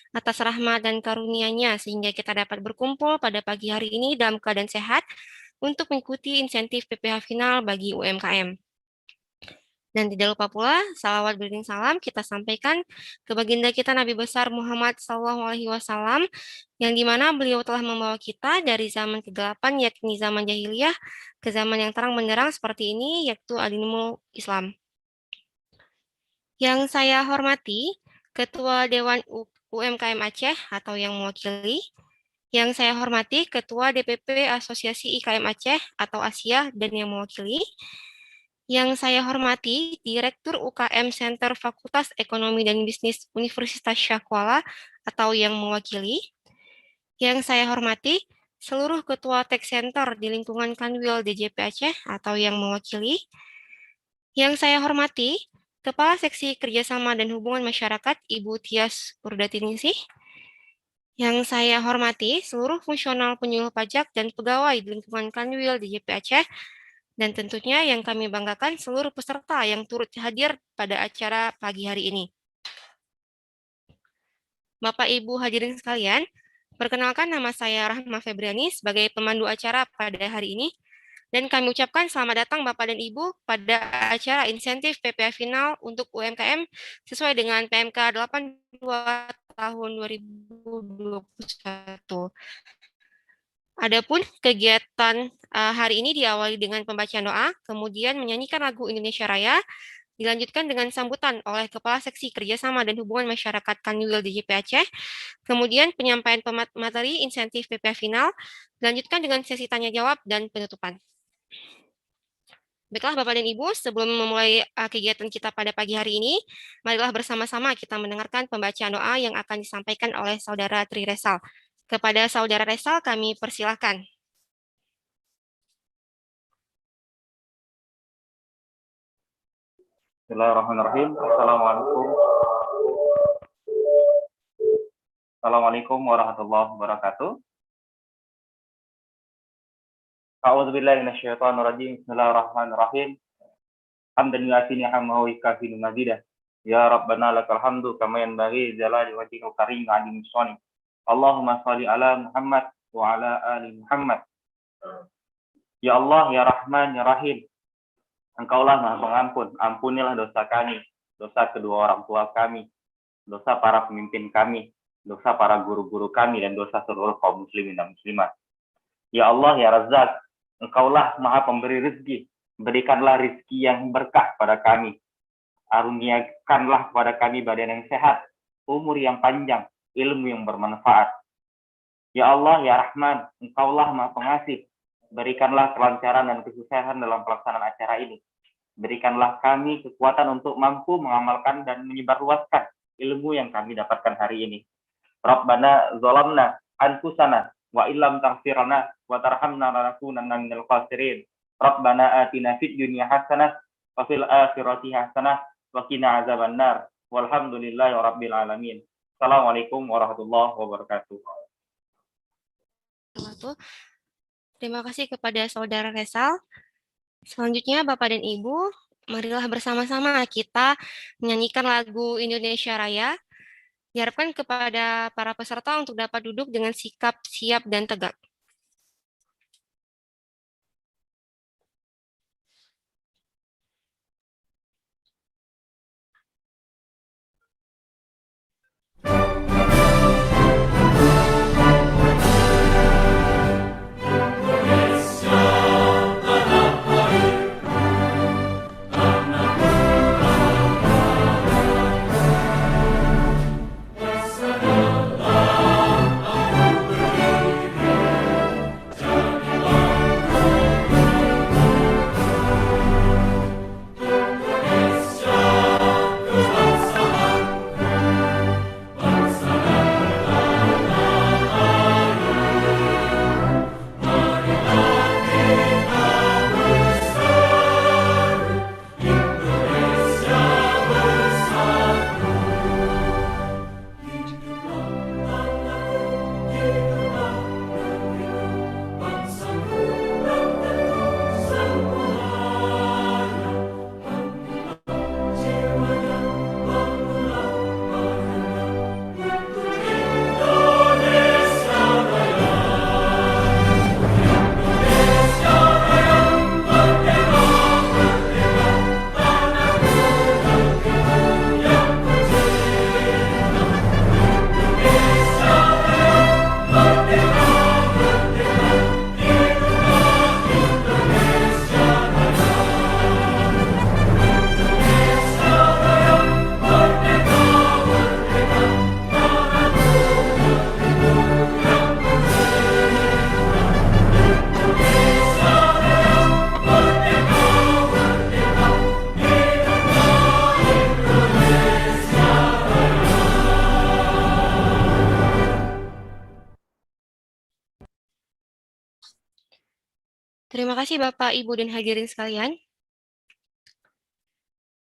atas rahmat dan karunia-Nya sehingga kita dapat berkumpul pada pagi hari ini dalam keadaan sehat untuk mengikuti insentif PPh final bagi UMKM. Dan tidak lupa pula, salawat beriring salam kita sampaikan ke baginda kita Nabi besar Muhammad SAW, yang dimana beliau telah membawa kita dari zaman kegelapan, yakni zaman jahiliyah, ke zaman yang terang benderang seperti ini, yaitu agama Islam. Yang saya hormati, Ketua Dewan UMKM Aceh atau yang mewakili, yang saya hormati Ketua DPP Asosiasi IKM Aceh atau Asia dan yang mewakili, yang saya hormati Direktur UKM Center Fakultas Ekonomi dan Bisnis Universitas Syah Kuala atau yang mewakili, yang saya hormati seluruh Ketua Tech Center di lingkungan Kanwil DJP Aceh atau yang mewakili, yang saya hormati Kepala Seksi Kerjasama dan Hubungan Masyarakat Ibu Tias Urdatiningsih, yang saya hormati seluruh fungsional penyuluh pajak dan pegawai di lingkungan Kanwil DJP Aceh, dan tentunya yang kami banggakan seluruh peserta yang turut hadir pada acara pagi hari ini. Bapak Ibu hadirin sekalian, perkenalkan nama saya Rahma Febriani sebagai pemandu acara pada hari ini, dan kami ucapkan selamat datang Bapak dan Ibu pada acara insentif PPh Final untuk UMKM sesuai dengan PMK 82 tahun 2021. Adapun kegiatan hari ini diawali dengan pembacaan doa, kemudian menyanyikan lagu Indonesia Raya, dilanjutkan dengan sambutan oleh Kepala Seksi Kerjasama dan Hubungan Masyarakat Kanwil DJP Aceh, kemudian penyampaian materi insentif PPh Final, dilanjutkan dengan sesi tanya-jawab dan penutupan. Baiklah Bapak dan Ibu, sebelum memulai kegiatan kita pada pagi hari ini, marilah bersama-sama kita mendengarkan pembacaan doa yang akan disampaikan oleh Saudara Tri Resal. Kepada Saudara Resal kami persilahkan. Bismillahirrahmanirrahim. Assalamualaikum warahmatullahi wabarakatuh. A'udzubillahi minasyaitonirrajim. Bismillahirrahmanirrahim. Hamdan yu'ati ni'amahu wa yukafi mazidah. Ya Rabbana lakal hamdu kama yanbaghi jalali wajhikal karim 'azim shani. Allahumma shalli ala Muhammad wa ala ali Muhammad. Ya Allah, ya Rahman, ya Rahim. Engkaulah Maha Pengampun, ampunilah dosa kami, dosa kedua orang tua kami, dosa para pemimpin kami, dosa para guru-guru kami, dan dosa seluruh kaum muslimin dan muslimat. Ya Allah, ya Razzaq, Engkaulah Maha Pemberi rezeki, berikanlah rezeki yang berkah pada kami, aruniakanlah kepada kami badan yang sehat, umur yang panjang, ilmu yang bermanfaat. Ya Allah, ya Rahman, Engkaulah Maha Pengasih, berikanlah kelancaran dan kesuksesan dalam pelaksanaan acara ini. Berikanlah kami kekuatan untuk mampu mengamalkan dan menyebarluaskan ilmu yang kami dapatkan hari ini. Rabbana zalamna anfusana wa illam taghfir lana wa tarhamna lanakunanna minal khasirin. Rabbana atina fid dunya hasanah wa fil akhirati hasanah wa qina azabannar. Walhamdulillahi rabbil alamin. Assalamualaikum warahmatullahi wabarakatuh. Terima kasih kepada Saudara Resal. Selanjutnya Bapak dan Ibu, marilah bersama-sama kita menyanyikan lagu Indonesia Raya. Diharapkan kepada para peserta untuk dapat duduk dengan sikap siap dan tegak. Terima kasih Bapak, Ibu, dan hadirin sekalian.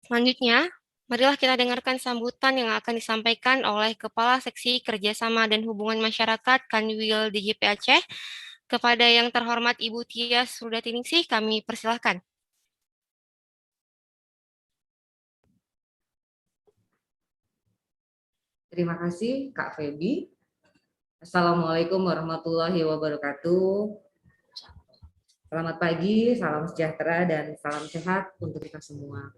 Selanjutnya, marilah kita dengarkan sambutan yang akan disampaikan oleh Kepala Seksi Kerjasama dan Hubungan Masyarakat Kanwil DJP Aceh. Kepada yang terhormat Ibu Tias Rudatiningsih, kami persilahkan. Terima kasih Kak Febi. Assalamualaikum warahmatullahi wabarakatuh. Selamat pagi, salam sejahtera dan salam sehat untuk kita semua.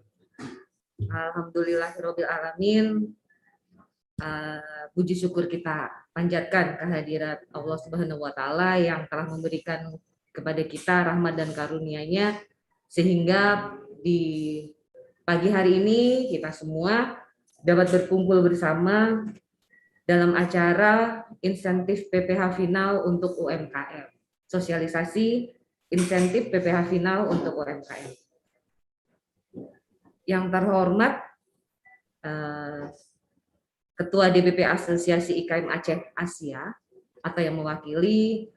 Alhamdulillahirabbil alamin. Puji syukur kita panjatkan kehadirat Allah Subhanahu wa taala yang telah memberikan kepada kita rahmat dan karunia-Nya sehingga di pagi hari ini kita semua dapat berkumpul bersama dalam acara insentif PPh final untuk UMKM. Sosialisasi insentif PPh final untuk UMKM. Yang terhormat Ketua DPP Asosiasi IKM Aceh Asia atau yang mewakili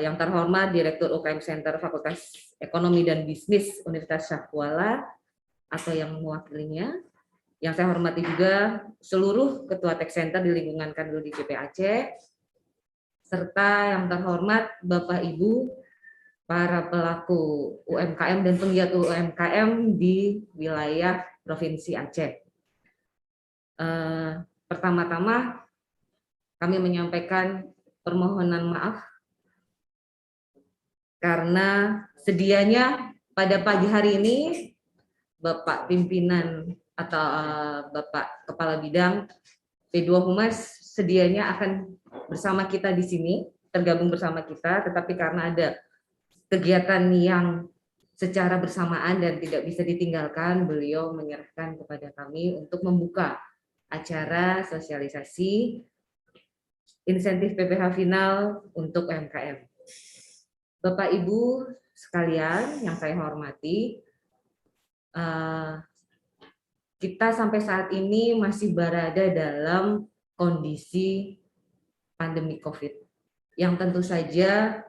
yang terhormat Direktur UKM Center Fakultas Ekonomi dan Bisnis Universitas Syahkuala atau yang mewakilinya. Yang saya hormati juga seluruh Ketua Tech Center di lingkungan Kanwil DJP Aceh, serta yang terhormat Bapak Ibu para pelaku UMKM dan penggiat UMKM di wilayah Provinsi Aceh. Pertama-tama kami menyampaikan permohonan maaf karena sedianya pada pagi hari ini Bapak pimpinan atau Bapak Kepala Bidang P2 Humas sedianya akan bersama kita di sini, tergabung bersama kita, tetapi karena ada kegiatan yang secara bersamaan dan tidak bisa ditinggalkan, beliau menyerahkan kepada kami untuk membuka acara sosialisasi insentif PPh final untuk UMKM. Bapak Ibu sekalian yang saya hormati, kita sampai saat ini masih berada dalam kondisi pandemi COVID, yang tentu saja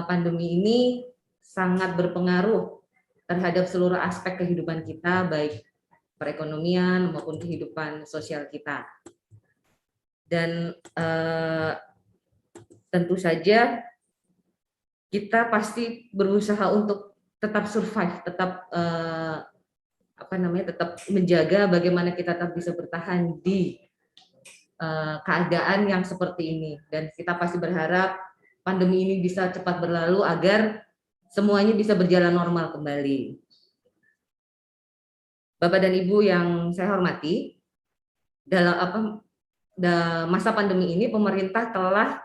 pandemi ini sangat berpengaruh terhadap seluruh aspek kehidupan kita, baik perekonomian maupun kehidupan sosial kita. Dan tentu saja kita pasti berusaha untuk tetap survive, tetap tetap menjaga bagaimana kita tetap bisa bertahan di keadaan yang seperti ini. Dan kita pasti berharap pandemi ini bisa cepat berlalu agar semuanya bisa berjalan normal kembali. Bapak dan Ibu yang saya hormati, dalam masa pandemi ini pemerintah telah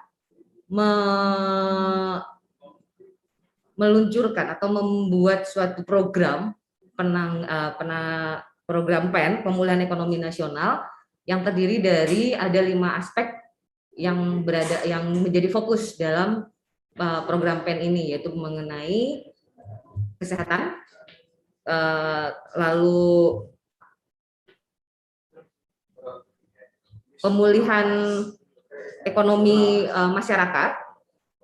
meluncurkan atau membuat suatu program program PEN, Pemulihan Ekonomi Nasional, yang terdiri dari ada 5 aspek yang menjadi fokus dalam program PEN ini, yaitu mengenai kesehatan, lalu pemulihan ekonomi masyarakat,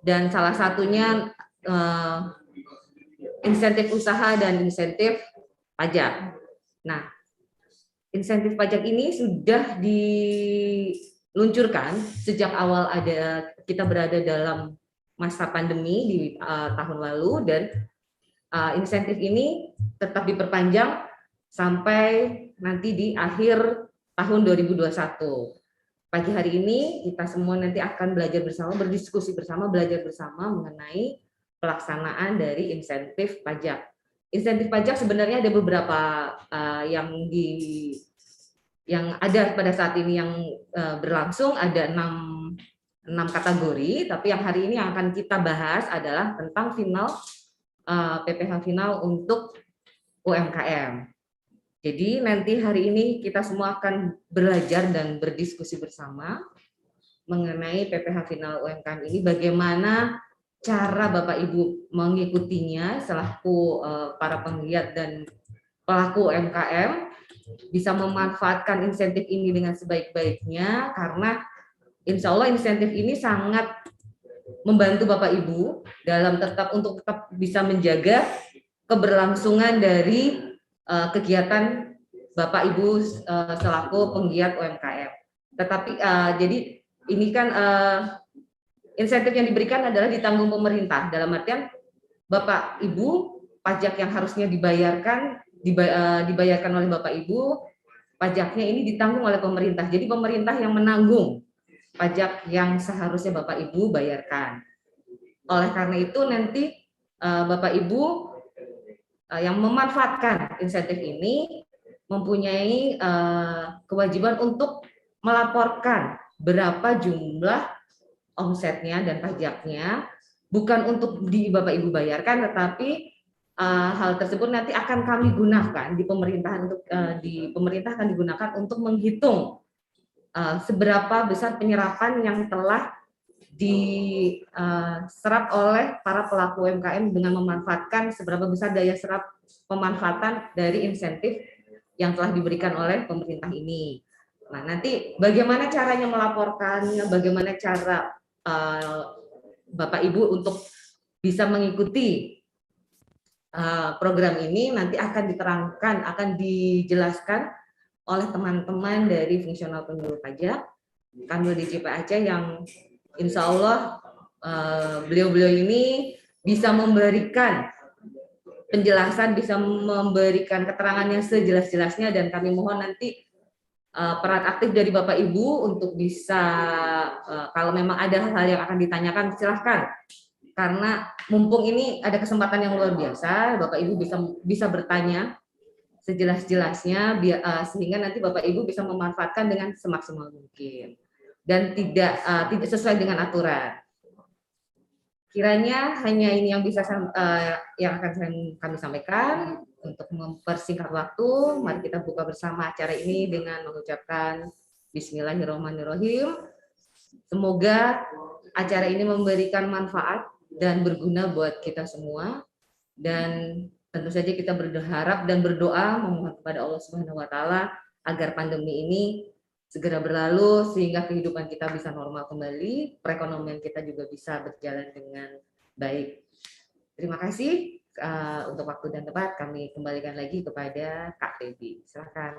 dan salah satunya insentif usaha dan insentif pajak. Nah, insentif pajak ini sudah diluncurkan sejak awal kita berada dalam masa pandemi di tahun lalu, dan insentif ini tetap diperpanjang sampai nanti di akhir tahun 2021. Pagi hari ini kita semua nanti akan belajar bersama, berdiskusi bersama, belajar bersama mengenai pelaksanaan dari insentif pajak. Insentif pajak sebenarnya ada beberapa yang ada pada saat ini yang berlangsung, ada 6 kategori, tapi yang hari ini yang akan kita bahas adalah tentang PPh final untuk UMKM. Jadi nanti hari ini kita semua akan belajar dan berdiskusi bersama mengenai PPh final UMKM ini, bagaimana cara Bapak Ibu mengikutinya selaku para penggiat dan pelaku UMKM bisa memanfaatkan insentif ini dengan sebaik-baiknya, karena insya Allah insentif ini sangat membantu Bapak Ibu dalam untuk tetap bisa menjaga keberlangsungan dari kegiatan Bapak Ibu selaku penggiat UMKM. Tetapi jadi ini kan insentif yang diberikan adalah ditanggung pemerintah, dalam artian Bapak Ibu pajak yang harusnya dibayarkan oleh Bapak Ibu, pajaknya ini ditanggung oleh pemerintah. Jadi pemerintah yang menanggung pajak yang seharusnya Bapak Ibu bayarkan. Oleh karena itu nanti Bapak Ibu yang memanfaatkan insentif ini mempunyai kewajiban untuk melaporkan berapa jumlah omsetnya dan pajaknya, bukan untuk Bapak Ibu bayarkan, tetapi hal tersebut nanti akan kami gunakan di pemerintahan di pemerintah akan digunakan untuk menghitung seberapa besar penyerapan yang telah diserap oleh para pelaku UMKM dengan memanfaatkan seberapa besar daya serap pemanfaatan dari insentif yang telah diberikan oleh pemerintah ini. Nah, nanti bagaimana caranya melaporkannya, bagaimana cara Bapak Ibu untuk bisa mengikuti program ini nanti akan diterangkan, akan dijelaskan oleh teman-teman dari fungsional penyuluh pajak Kanwil DJP Aceh yang insya Allah beliau-beliau ini bisa memberikan penjelasan, bisa memberikan keterangan yang sejelas-jelasnya, dan kami mohon nanti peran aktif dari Bapak Ibu untuk bisa kalau memang ada hal yang akan ditanyakan silahkan, karena mumpung ini ada kesempatan yang luar biasa, Bapak Ibu bisa bertanya sejelas-jelasnya sehingga nanti Bapak Ibu bisa memanfaatkan dengan semaksimal mungkin dan tidak sesuai dengan aturan. Kiranya hanya ini yang bisa yang akan kami sampaikan. Untuk mempersingkat waktu, mari kita buka bersama acara ini dengan mengucapkan Bismillahirrahmanirrahim. Semoga acara ini memberikan manfaat dan berguna buat kita semua, dan tentu saja kita berharap dan berdoa memohon kepada Allah Subhanahu wa taala agar pandemi ini segera berlalu sehingga kehidupan kita bisa normal kembali, perekonomian kita juga bisa berjalan dengan baik. Terima kasih untuk waktu dan tempat, kami kembalikan lagi kepada Kak Debbie. Silakan.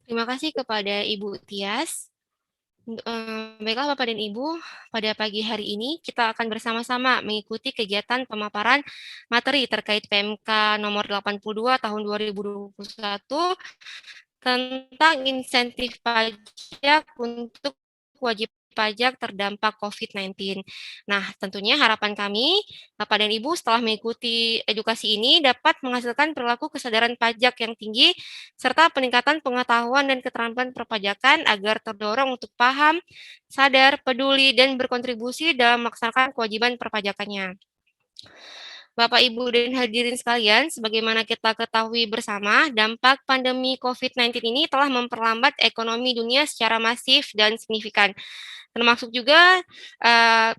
Terima kasih kepada Ibu Tias. Baiklah Bapak dan Ibu, pada pagi hari ini kita akan bersama-sama mengikuti kegiatan pemaparan materi terkait PMK nomor 82 tahun 2021 tentang insentif pajak untuk wajib pajak terdampak COVID-19. Nah, tentunya harapan kami, Bapak dan Ibu, setelah mengikuti edukasi ini dapat menghasilkan perilaku kesadaran pajak yang tinggi, serta peningkatan pengetahuan dan keterampilan perpajakan agar terdorong untuk paham, sadar, peduli, dan berkontribusi dalam melaksanakan kewajiban perpajakannya. Bapak, Ibu, dan hadirin sekalian, sebagaimana kita ketahui bersama, dampak pandemi COVID-19 ini telah memperlambat ekonomi dunia secara masif dan signifikan, termasuk juga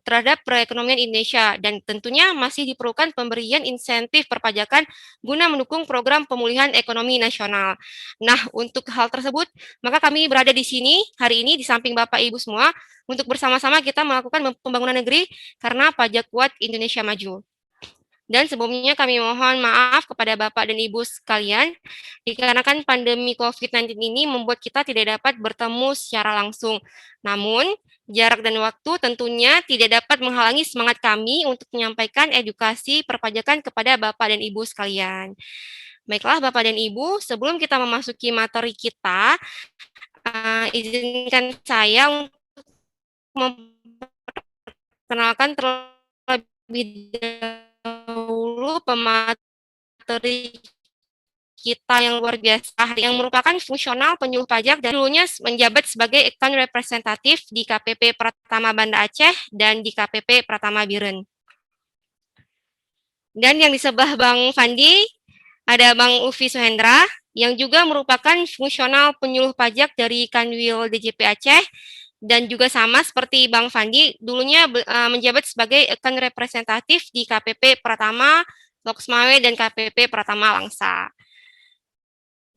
terhadap perekonomian Indonesia, dan tentunya masih diperlukan pemberian insentif perpajakan guna mendukung program pemulihan ekonomi nasional. Nah, untuk hal tersebut, maka kami berada di sini hari ini di samping Bapak Ibu semua untuk bersama-sama kita melakukan pembangunan negeri karena pajak kuat Indonesia maju. Dan sebelumnya kami mohon maaf kepada Bapak dan Ibu sekalian, dikarenakan pandemi COVID-19 ini membuat kita tidak dapat bertemu secara langsung. Namun, jarak dan waktu tentunya tidak dapat menghalangi semangat kami untuk menyampaikan edukasi perpajakan kepada Bapak dan Ibu sekalian. Baiklah Bapak dan Ibu, sebelum kita memasuki materi kita, izinkan saya untuk memperkenalkan terlebih dahulu pemateri kita yang luar biasa, yang merupakan fungsional penyuluh pajak dan dulunya menjabat sebagai account representatif di KPP Pratama Banda Aceh dan di KPP Pratama Biren. Dan yang di sebelah Bang Fandi ada Bang Ufi Suhendra yang juga merupakan fungsional penyuluh pajak dari Kanwil DJP Aceh, dan juga sama seperti Bang Fandi, dulunya menjabat sebagai account representatif di KPP Pratama Loksmawe dan KPP Pratama Langsa.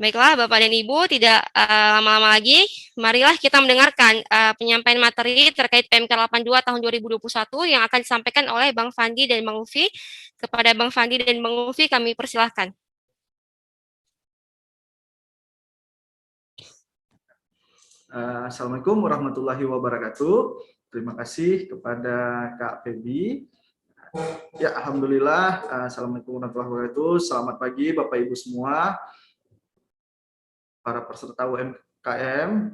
Baiklah, Bapak dan Ibu, tidak lama-lama lagi, marilah kita mendengarkan penyampaian materi terkait PMK 82 tahun 2021 yang akan disampaikan oleh Bang Fandi dan Bang Ufi. Kepada Bang Fandi dan Bang Ufi, kami persilahkan. Assalamualaikum warahmatullahi wabarakatuh. Terima kasih kepada Kak Febi. Ya, alhamdulillah. Assalamualaikum warahmatullahi wabarakatuh. Selamat pagi Bapak Ibu semua, para peserta UMKM.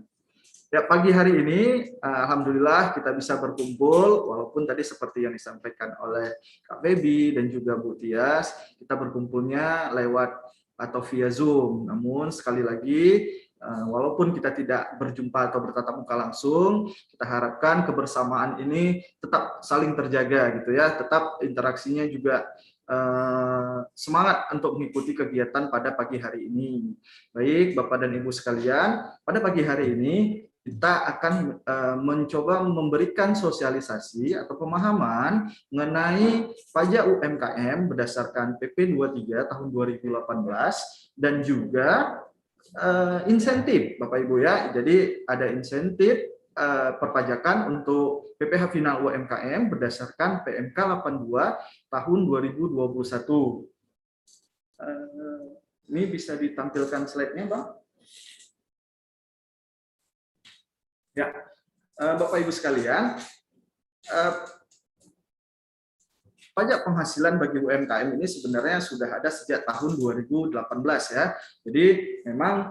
Ya, pagi hari ini alhamdulillah kita bisa berkumpul, walaupun tadi seperti yang disampaikan oleh Kak Febi dan juga Bu Tias, kita berkumpulnya lewat atau via Zoom. Namun sekali lagi, walaupun kita tidak berjumpa atau bertatap muka langsung, kita harapkan kebersamaan ini tetap saling terjaga gitu ya, tetap interaksinya juga semangat untuk mengikuti kegiatan pada pagi hari ini. Baik Bapak dan Ibu sekalian, pada pagi hari ini kita akan mencoba memberikan sosialisasi atau pemahaman mengenai pajak UMKM berdasarkan PP 23 tahun 2018 dan juga insentif Bapak Ibu ya. Jadi ada insentif perpajakan untuk PPh final UMKM berdasarkan PMK 82 tahun 2021. Ini bisa ditampilkan slide-nya, Bang? Ya, Bapak Ibu sekalian, pajak penghasilan bagi UMKM ini sebenarnya sudah ada sejak tahun 2018 ya. Jadi memang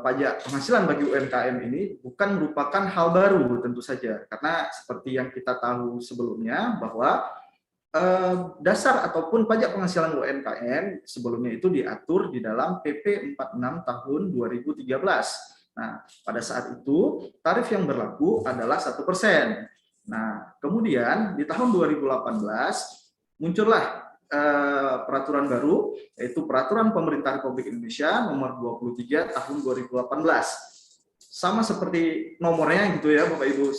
pajak penghasilan bagi UMKM ini bukan merupakan hal baru tentu saja, karena seperti yang kita tahu sebelumnya bahwa dasar ataupun pajak penghasilan UMKM sebelumnya itu diatur di dalam PP 46 tahun 2013. Nah, pada saat itu tarif yang berlaku adalah 1%. Nah, kemudian di tahun 2018 muncullah peraturan baru, yaitu Peraturan Pemerintah Republik Indonesia Nomor 23 Tahun 2018. Sama seperti nomornya gitu ya Bapak Ibu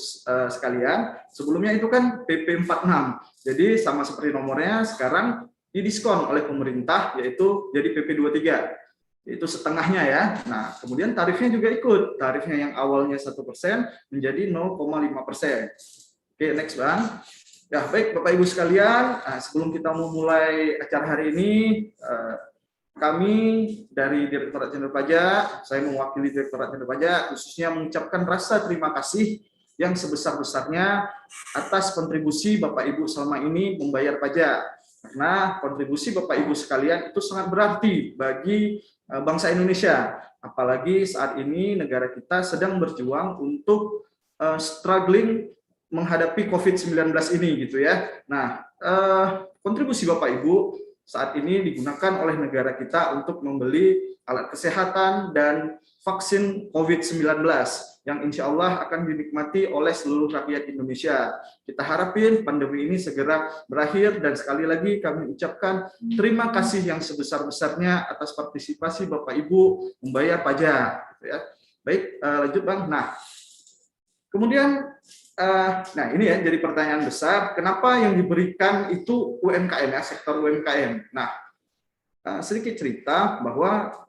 sekalian. Sebelumnya itu kan PP 46. Jadi sama seperti nomornya sekarang didiskon oleh pemerintah, yaitu jadi PP 23. Itu setengahnya ya. Nah, kemudian tarifnya juga ikut. Tarifnya yang awalnya 1% menjadi 0,5%. Oke, next Bang. Ya, baik Bapak Ibu sekalian, sebelum kita memulai acara hari ini, kami dari Direktorat Jenderal Pajak, saya mewakili Direktorat Jenderal Pajak, khususnya mengucapkan rasa terima kasih yang sebesar-besarnya atas kontribusi Bapak Ibu selama ini membayar pajak. Karena kontribusi Bapak Ibu sekalian itu sangat berarti bagi bangsa Indonesia. Apalagi saat ini negara kita sedang berjuang untuk struggling menghadapi COVID-19 ini gitu ya. Nah, kontribusi Bapak Ibu saat ini digunakan oleh negara kita untuk membeli alat kesehatan dan vaksin COVID-19 yang insya Allah akan dinikmati oleh seluruh rakyat Indonesia. Kita harapin pandemi ini segera berakhir dan sekali lagi kami ucapkan terima kasih yang sebesar-besarnya atas partisipasi Bapak Ibu membayar pajak. Gitu ya. Baik, lanjut Bang. Nah, kemudian nah ini ya jadi pertanyaan besar, kenapa yang diberikan itu UMKM ya, sektor UMKM. Nah, sedikit cerita bahwa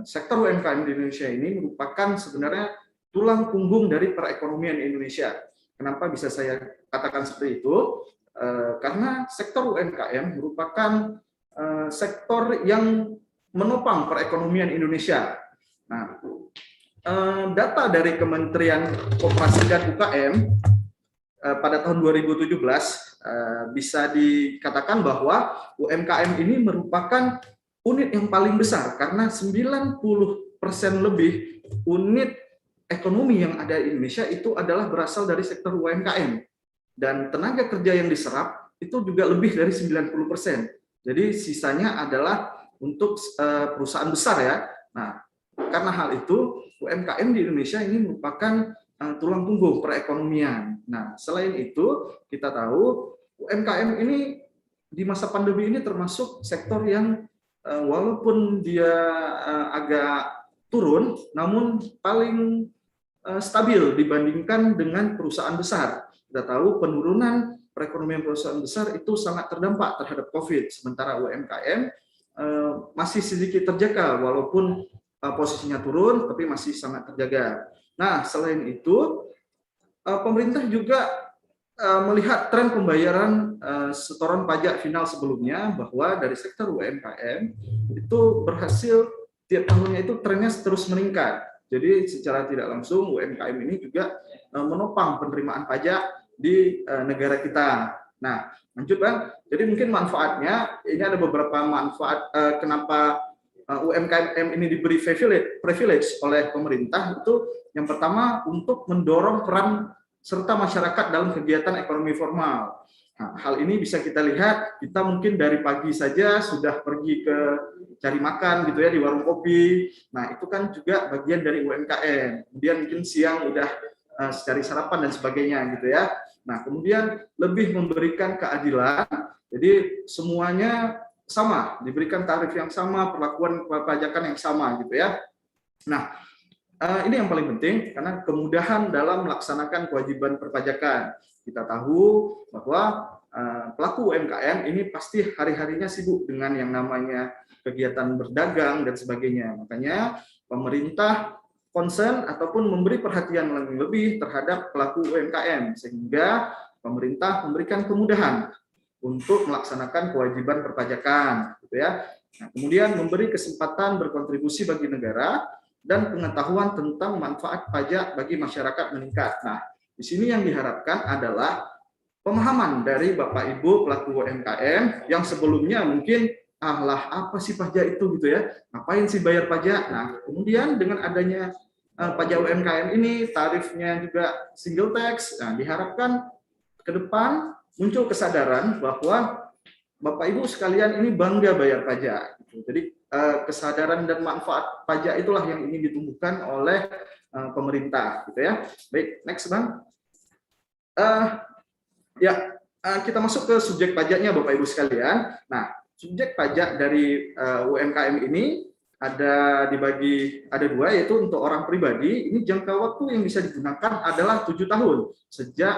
sektor UMKM di Indonesia ini merupakan sebenarnya tulang punggung dari perekonomian Indonesia. Kenapa bisa saya katakan seperti itu? Karena sektor UMKM merupakan sektor yang menopang perekonomian Indonesia. Nah, data dari Kementerian Koperasi dan UKM pada tahun 2017 bisa dikatakan bahwa UMKM ini merupakan unit yang paling besar karena 90% lebih unit ekonomi yang ada di Indonesia itu adalah berasal dari sektor UMKM, dan tenaga kerja yang diserap itu juga lebih dari 90%. Jadi sisanya adalah untuk perusahaan besar ya. Nah, karena hal itu UMKM di Indonesia ini merupakan tulang punggung perekonomian. Nah, selain itu kita tahu UMKM ini di masa pandemi ini termasuk sektor yang walaupun dia agak turun, namun paling stabil dibandingkan dengan perusahaan besar. Kita tahu penurunan perekonomian perusahaan besar itu sangat terdampak terhadap COVID, sementara UMKM masih sedikit terjaga walaupun posisinya turun, tapi masih sangat terjaga. Nah, selain itu, pemerintah juga melihat tren pembayaran setoran pajak final sebelumnya, bahwa dari sektor UMKM itu berhasil tiap tahunnya itu trennya terus meningkat. Jadi secara tidak langsung UMKM ini juga menopang penerimaan pajak di negara kita. Nah, lanjut Bang. Jadi mungkin manfaatnya, ini ada beberapa manfaat kenapa UMKM ini diberi privilege oleh pemerintah. Itu yang pertama, untuk mendorong peran serta masyarakat dalam kegiatan ekonomi formal. Nah, hal ini bisa kita lihat, kita mungkin dari pagi saja sudah pergi ke cari makan gitu ya di warung kopi. Nah, itu kan juga bagian dari UMKM. Kemudian mungkin siang udah cari sarapan dan sebagainya gitu ya. Nah, kemudian lebih memberikan keadilan. Jadi semuanya sama, diberikan tarif yang sama, perlakuan perpajakan yang sama gitu ya. Nah, ini yang paling penting karena kemudahan dalam melaksanakan kewajiban perpajakan. Kita tahu bahwa pelaku UMKM ini pasti hari-harinya sibuk dengan yang namanya kegiatan berdagang dan sebagainya. Makanya pemerintah concern ataupun memberi perhatian lebih terhadap pelaku UMKM sehingga pemerintah memberikan kemudahan untuk melaksanakan kewajiban perpajakan, gitu ya. Nah, kemudian memberi kesempatan berkontribusi bagi negara dan pengetahuan tentang manfaat pajak bagi masyarakat meningkat. Nah, di sini yang diharapkan adalah pemahaman dari Bapak Ibu pelaku UMKM yang sebelumnya mungkin apa sih pajak itu gitu ya, ngapain sih bayar pajak. Nah, kemudian dengan adanya pajak UMKM ini, tarifnya juga single tax. Nah, diharapkan ke depan muncul kesadaran bahwa Bapak Ibu sekalian ini bangga bayar pajak. Jadi kesadaran dan manfaat pajak itulah yang ingin ditumbuhkan oleh pemerintah, gitu ya. Baik, next Bang. Kita masuk ke subjek pajaknya Bapak Ibu sekalian. Nah, subjek pajak dari UMKM ini ada dua, yaitu untuk orang pribadi. Ini jangka waktu yang bisa digunakan adalah 7 tahun sejak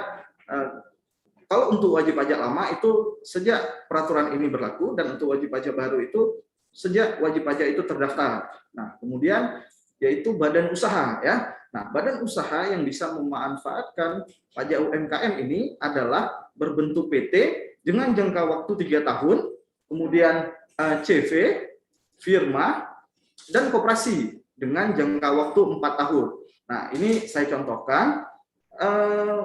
kalau untuk wajib pajak lama itu sejak peraturan ini berlaku, dan untuk wajib pajak baru itu sejak wajib pajak itu terdaftar. Nah, kemudian yaitu badan usaha ya. Nah, badan usaha yang bisa memanfaatkan pajak UMKM ini adalah berbentuk PT dengan jangka waktu 3 tahun, kemudian CV, firma, dan koperasi dengan jangka waktu 4 tahun. Nah, ini saya contohkan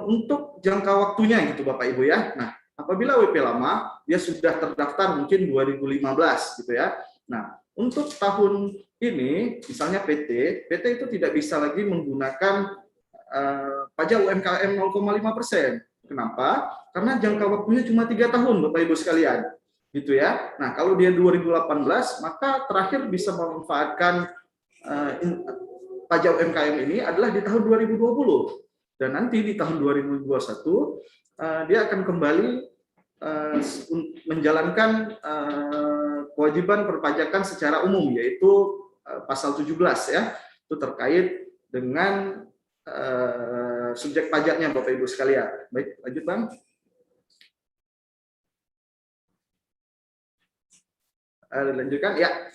untuk jangka waktunya gitu Bapak Ibu ya. Nah, apabila WP lama, dia sudah terdaftar mungkin 2015 gitu ya. Nah, untuk tahun ini, misalnya PT itu tidak bisa lagi menggunakan pajak UMKM 0,5%. Kenapa? Karena jangka waktunya cuma 3 tahun Bapak Ibu sekalian. Gitu ya. Nah, kalau dia 2018, maka terakhir bisa memanfaatkan pajak UMKM ini adalah di tahun 2020. Dan nanti di tahun 2021 dia akan kembali menjalankan kewajiban perpajakan secara umum, yaitu pasal 17 ya, itu terkait dengan subjek pajaknya Bapak Ibu sekalian. Baik, lanjut Bang. Lanjutkan ya.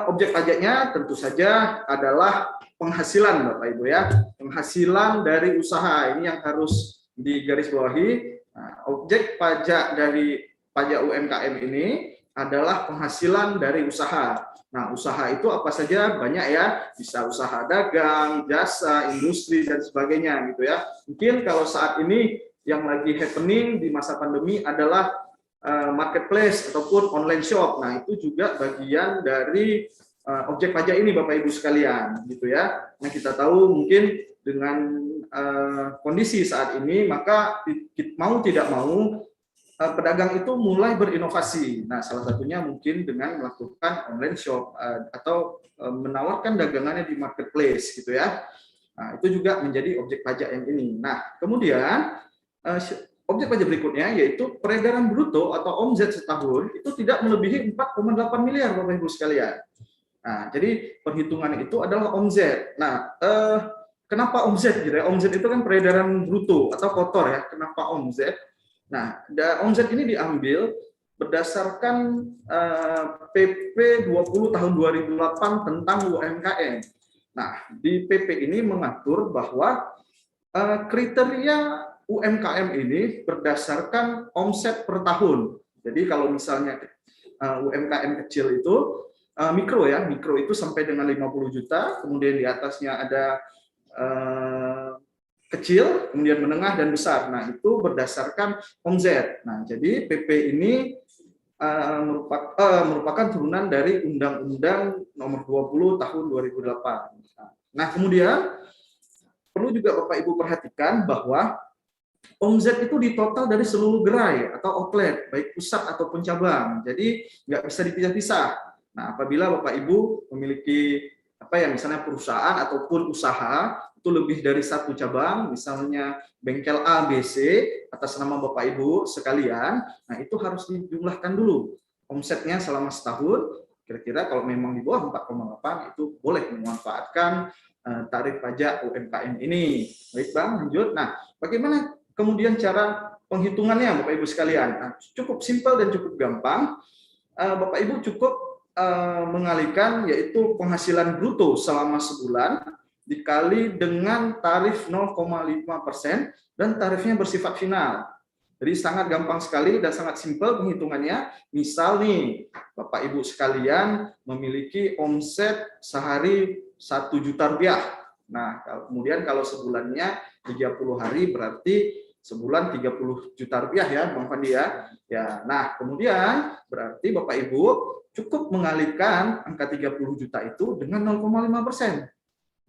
Objek pajaknya tentu saja adalah penghasilan Bapak Ibu ya, penghasilan dari usaha, ini yang harus digarisbawahi. Nah, objek pajak dari pajak UMKM ini adalah penghasilan dari usaha. Nah, usaha itu apa saja? Banyak ya, bisa usaha dagang, jasa, industri dan sebagainya gitu ya. Mungkin kalau saat ini yang lagi happening di masa pandemi adalah marketplace ataupun online shop. Nah, itu juga bagian dari objek pajak ini Bapak Ibu sekalian gitu ya. Nah, kita tahu mungkin dengan kondisi saat ini, maka mau tidak mau pedagang itu mulai berinovasi. Nah, salah satunya mungkin dengan melakukan online shop atau menawarkan dagangannya di marketplace gitu ya. Nah, itu juga menjadi objek pajak yang ini. Nah, kemudian objek pajak berikutnya yaitu peredaran bruto atau omzet setahun itu tidak melebihi 4,8 miliar Bapak Ibu sekalian. Nah, jadi perhitungan itu adalah omzet. Nah, kenapa omzet gitu ya? Omzet itu kan peredaran bruto atau kotor ya. Kenapa omzet? Nah, omzet ini diambil berdasarkan PP 20 tahun 2008 tentang UMKM. Nah, di PP ini mengatur bahwa kriteria UMKM ini berdasarkan omset per tahun. Jadi kalau misalnya UMKM kecil itu mikro ya, mikro itu sampai dengan 50 juta, kemudian di atasnya ada kecil, kemudian menengah dan besar. Nah, itu berdasarkan omset. Nah, jadi PP ini merupakan turunan dari Undang-Undang Nomor 20 Tahun 2008. Nah, kemudian perlu juga Bapak Ibu perhatikan bahwa omset itu ditotal dari seluruh gerai atau outlet, baik pusat ataupun cabang. Jadi nggak bisa dipisah-pisah. Nah, apabila Bapak Ibu memiliki misalnya perusahaan ataupun usaha itu lebih dari satu cabang, misalnya bengkel A, B, C atas nama Bapak Ibu sekalian, nah itu harus dijumlahkan dulu omsetnya selama setahun. Kira-kira kalau memang di bawah 4,8 itu boleh memanfaatkan tarif pajak UMKM ini. Baik Bang, lanjut. Nah, bagaimana kemudian cara penghitungannya Bapak Ibu sekalian? Nah, cukup simpel dan cukup gampang. Bapak Ibu cukup mengalihkan yaitu penghasilan bruto selama sebulan dikali dengan tarif 0,5% dan tarifnya bersifat final. Jadi sangat gampang sekali dan sangat simpel penghitungannya. Misal nih, Bapak Ibu sekalian memiliki omset sehari 1 juta rupiah. Nah, kemudian kalau sebulannya 30 hari berarti sebulan 30 juta rupiah ya, Bang Fandi ya. Nah, kemudian berarti Bapak Ibu cukup mengalihkan angka 30 juta itu dengan 0,5%.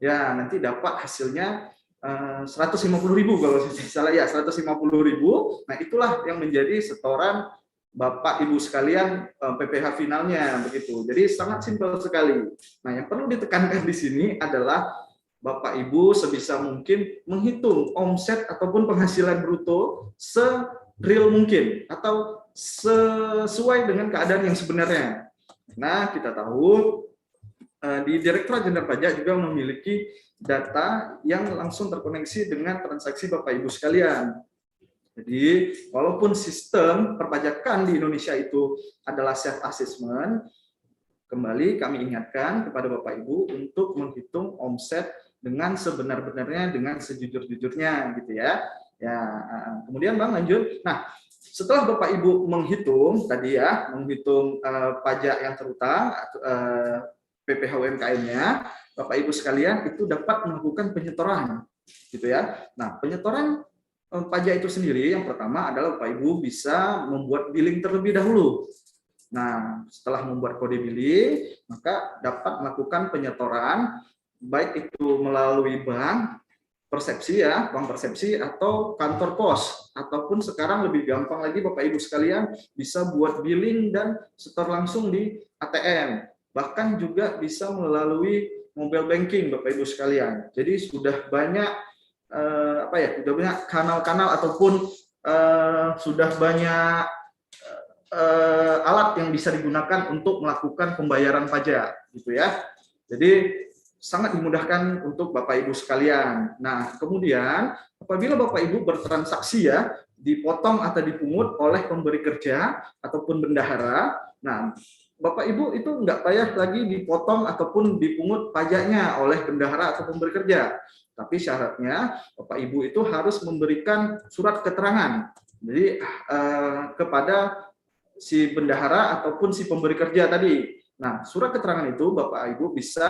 Ya, nanti dapat hasilnya 150.000 kalau saya salah ya, 150.000. Nah, itulah yang menjadi setoran Bapak Ibu sekalian PPh finalnya begitu. Jadi sangat simpel sekali. Nah, yang perlu ditekankan di sini adalah Bapak Ibu sebisa mungkin menghitung omset ataupun penghasilan bruto se-real mungkin atau sesuai dengan keadaan yang sebenarnya. Nah, kita tahu di Direktorat Jenderal Pajak juga memiliki data yang langsung terkoneksi dengan transaksi Bapak Ibu sekalian. Jadi, walaupun sistem perpajakan di Indonesia itu adalah self-assessment, kembali kami ingatkan kepada Bapak Ibu untuk menghitung omset dengan sebenar-benarnya, dengan sejujur-jujurnya, gitu ya. Kemudian Bang lanjut. Nah, setelah Bapak Ibu menghitung tadi ya, menghitung pajak yang terutang, PPh UMKM-nya, Bapak Ibu sekalian itu dapat melakukan penyetoran, gitu ya. Nah, penyetoran pajak itu sendiri yang pertama adalah Bapak Ibu bisa membuat billing terlebih dahulu. Nah, setelah membuat kode billing, maka dapat melakukan penyetoran baik itu melalui bank persepsi ya, bank persepsi atau kantor pos, ataupun sekarang lebih gampang lagi Bapak Ibu sekalian bisa buat billing dan setor langsung di ATM. Bahkan juga bisa melalui mobile banking Bapak Ibu sekalian. Jadi sudah banyak sudah banyak kanal-kanal ataupun sudah banyak alat yang bisa digunakan untuk melakukan pembayaran pajak gitu ya. Jadi sangat dimudahkan untuk Bapak Ibu sekalian. Nah, kemudian apabila Bapak Ibu bertransaksi ya, dipotong atau dipungut oleh pemberi kerja ataupun bendahara, nah Bapak Ibu itu nggak payah lagi dipotong ataupun dipungut pajaknya oleh bendahara atau pemberi kerja. Tapi syaratnya Bapak Ibu itu harus memberikan surat keterangan. Jadi kepada si bendahara ataupun si pemberi kerja tadi. Nah, surat keterangan itu Bapak Ibu bisa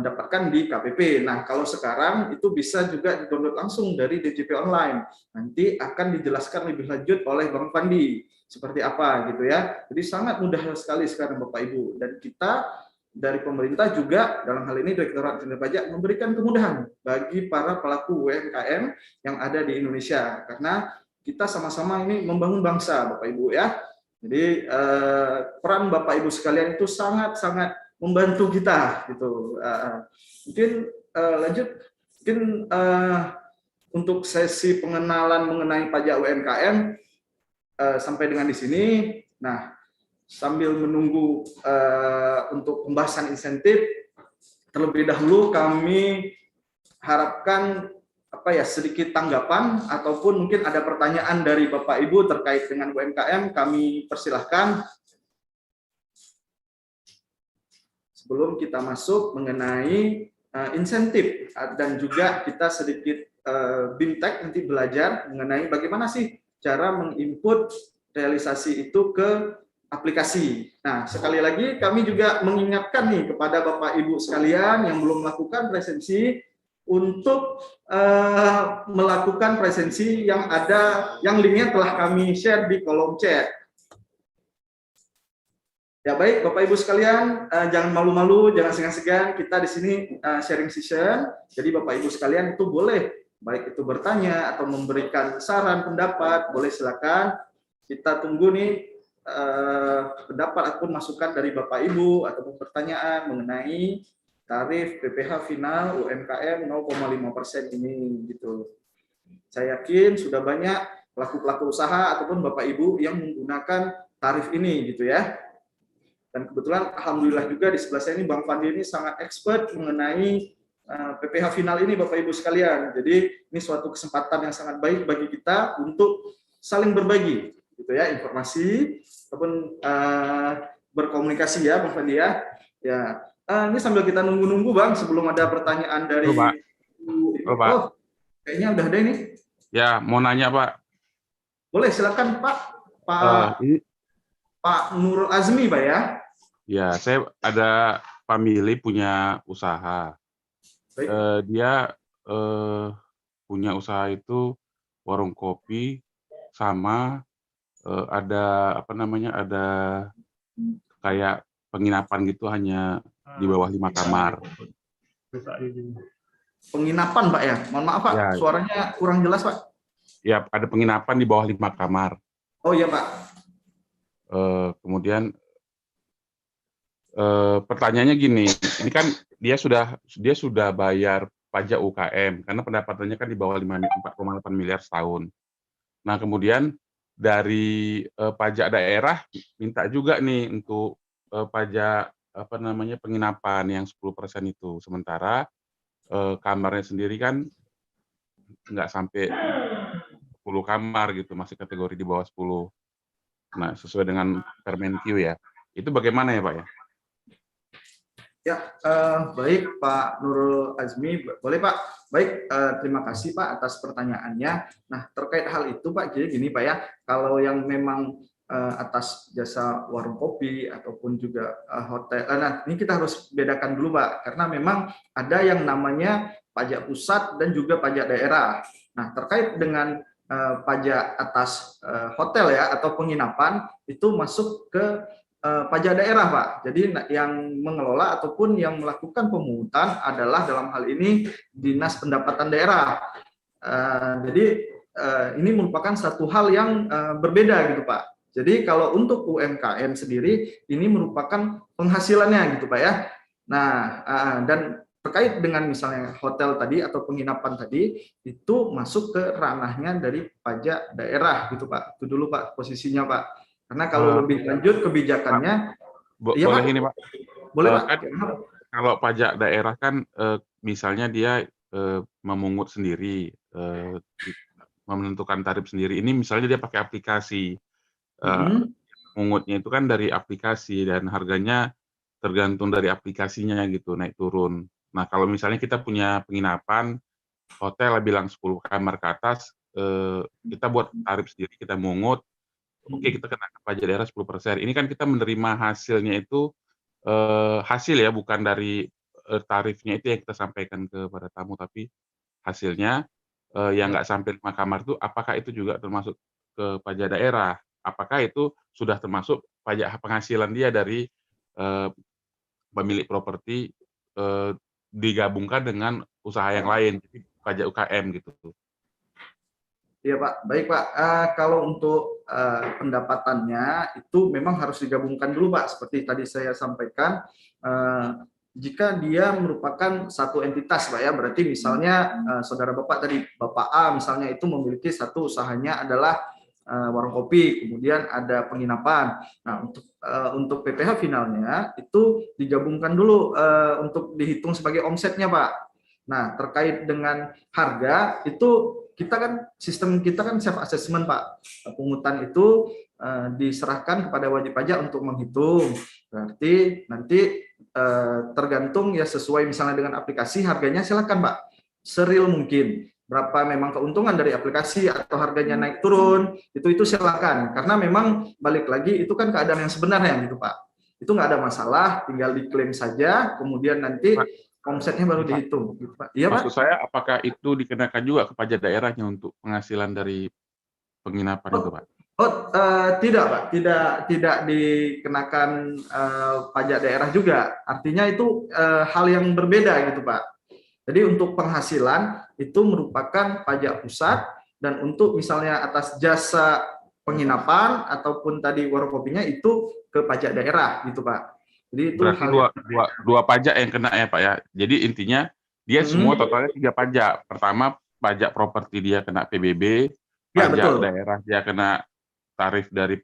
dapatkan di KPP. Nah, kalau sekarang itu bisa juga di-download langsung dari DJP online. Nanti akan dijelaskan lebih lanjut oleh Bang Fandi seperti apa gitu ya. Jadi sangat mudah sekali sekarang Bapak Ibu. Dan kita dari pemerintah juga dalam hal ini Direktorat Jenderal Pajak memberikan kemudahan bagi para pelaku UMKM yang ada di Indonesia. Karena kita sama-sama ini membangun bangsa Bapak Ibu ya. Jadi peran Bapak Ibu sekalian itu sangat-sangat membantu kita gitu. Mungkin lanjut mungkin untuk sesi pengenalan mengenai pajak UMKM sampai dengan di sini. Nah, sambil menunggu untuk pembahasan insentif, terlebih dahulu kami harapkan sedikit tanggapan ataupun mungkin ada pertanyaan dari Bapak Ibu terkait dengan UMKM, kami persilahkan. Sebelum kita masuk mengenai insentif dan juga kita sedikit BIMTEK nanti belajar mengenai bagaimana sih cara menginput realisasi itu ke aplikasi. Nah, sekali lagi kami juga mengingatkan nih kepada Bapak Ibu sekalian yang belum melakukan presensi untuk melakukan presensi yang linknya telah kami share di kolom chat. Ya baik, Bapak Ibu sekalian, jangan malu-malu, jangan segan-segan. Kita di sini sharing session. Jadi Bapak Ibu sekalian itu boleh, baik itu bertanya atau memberikan saran, pendapat, boleh silakan. Kita tunggu nih pendapat ataupun masukan dari Bapak Ibu ataupun pertanyaan mengenai tarif PPh final UMKM 0,5% ini gitu. Saya yakin sudah banyak pelaku-pelaku usaha ataupun Bapak Ibu yang menggunakan tarif ini gitu ya. Dan kebetulan alhamdulillah juga di sebelah saya ini Bang Fandi ini sangat expert mengenai PPh final ini Bapak Ibu sekalian. Jadi ini suatu kesempatan yang sangat baik bagi kita untuk saling berbagi gitu ya, informasi ataupun berkomunikasi ya Bang Fandi ya. Ya, ini sambil kita nunggu-nunggu Bang sebelum ada pertanyaan dari Pak. Oh, kayaknya udah ada ini. Ya, mau nanya Pak. Boleh silakan Pak. Pak Nurul Azmi Pak ya. Ya, saya ada family punya usaha. Dia punya usaha itu warung kopi sama ada ada kayak penginapan gitu hanya di bawah 5 kamar. Penginapan Pak ya. Mohon maaf Pak, Ya. Suaranya kurang jelas Pak. Ya, ada penginapan di bawah 5 kamar. Oh iya Pak. Kemudian pertanyaannya gini, ini kan dia sudah bayar pajak UKM karena pendapatannya kan di bawah 4,8 miliar setahun. Nah, kemudian dari pajak daerah minta juga nih untuk pajak penginapan yang 10% itu. Sementara kamarnya sendiri kan nggak sampai 10 kamar gitu, masih kategori di bawah 10. Nah, sesuai dengan Permenkyu ya. Itu bagaimana ya, Pak ya? Ya, baik Pak Nurul Azmi, boleh Pak. Baik, terima kasih Pak atas pertanyaannya. Nah, terkait hal itu Pak, jadi gini Pak ya, kalau yang memang atas jasa warung kopi ataupun juga hotel, nah ini kita harus bedakan dulu Pak, karena memang ada yang namanya pajak pusat dan juga pajak daerah. Nah, terkait dengan pajak atas hotel ya atau penginapan itu masuk ke pajak daerah Pak. Jadi yang mengelola ataupun yang melakukan pemungutan adalah dalam hal ini Dinas Pendapatan Daerah. Jadi ini merupakan satu hal yang berbeda gitu Pak. Jadi kalau untuk UMKM sendiri ini merupakan penghasilannya gitu Pak ya. Nah, dan terkait dengan misalnya hotel tadi atau penginapan tadi itu masuk ke ranahnya dari pajak daerah gitu Pak. Itu dulu Pak posisinya Pak. Karena kalau lebih lanjut kebijakannya, boleh Pak? ini Pak. Boleh Pak. Kan, kalau pajak daerah kan misalnya dia memungut sendiri, menentukan tarif sendiri. Ini misalnya dia pakai aplikasi, mengutnya itu kan dari aplikasi dan harganya tergantung dari aplikasinya gitu, naik turun. Nah, kalau misalnya kita punya penginapan, hotel bilang 10 kamar ke atas, kita buat tarif sendiri, kita mungut, oke kita kena pajak daerah 10%. Ini kan kita menerima hasilnya itu, hasil ya, bukan dari tarifnya itu yang kita sampaikan kepada tamu, tapi hasilnya yang nggak sampai 5 kamar itu, apakah itu juga termasuk ke pajak daerah? Apakah itu sudah termasuk pajak penghasilan dia dari pemilik properti digabungkan dengan usaha yang lain, jadi pajak UKM gitu. Iya Pak, baik Pak. Kalau untuk pendapatannya itu memang harus digabungkan dulu Pak. Seperti tadi saya sampaikan, jika dia merupakan satu entitas Pak ya, berarti misalnya saudara Bapak tadi, Bapak A misalnya itu memiliki satu usahanya adalah warung kopi, kemudian ada penginapan. Nah, untuk PPh finalnya itu digabungkan dulu untuk dihitung sebagai omsetnya Pak. Nah, terkait dengan harga itu kita kan sistem kita kan self assessment Pak. Pungutan itu diserahkan kepada wajib pajak untuk menghitung. Berarti nanti tergantung ya sesuai misalnya dengan aplikasi harganya silakan Pak. Seril mungkin. Berapa memang keuntungan dari aplikasi atau harganya naik turun, itu silakan. Karena memang balik lagi itu kan keadaan yang sebenarnya gitu Pak. Itu nggak ada masalah, tinggal diklaim saja, kemudian nanti omsetnya baru dihitung. Gitu, Pak. Iya, Pak? Maksud saya, apakah itu dikenakan juga ke pajak daerahnya untuk penghasilan dari penginapan itu, Pak? Tidak, Pak. Tidak dikenakan pajak daerah juga. Artinya itu hal yang berbeda gitu, Pak. Jadi untuk penghasilan itu merupakan pajak pusat, dan untuk misalnya atas jasa penginapan ataupun tadi warung kopinya itu ke pajak daerah gitu Pak. Jadi itu berarti dua pajak yang kena ya Pak ya. Jadi intinya dia semua totalnya 3 pajak. Pertama pajak properti dia kena PBB, pajak daerah dia kena tarif dari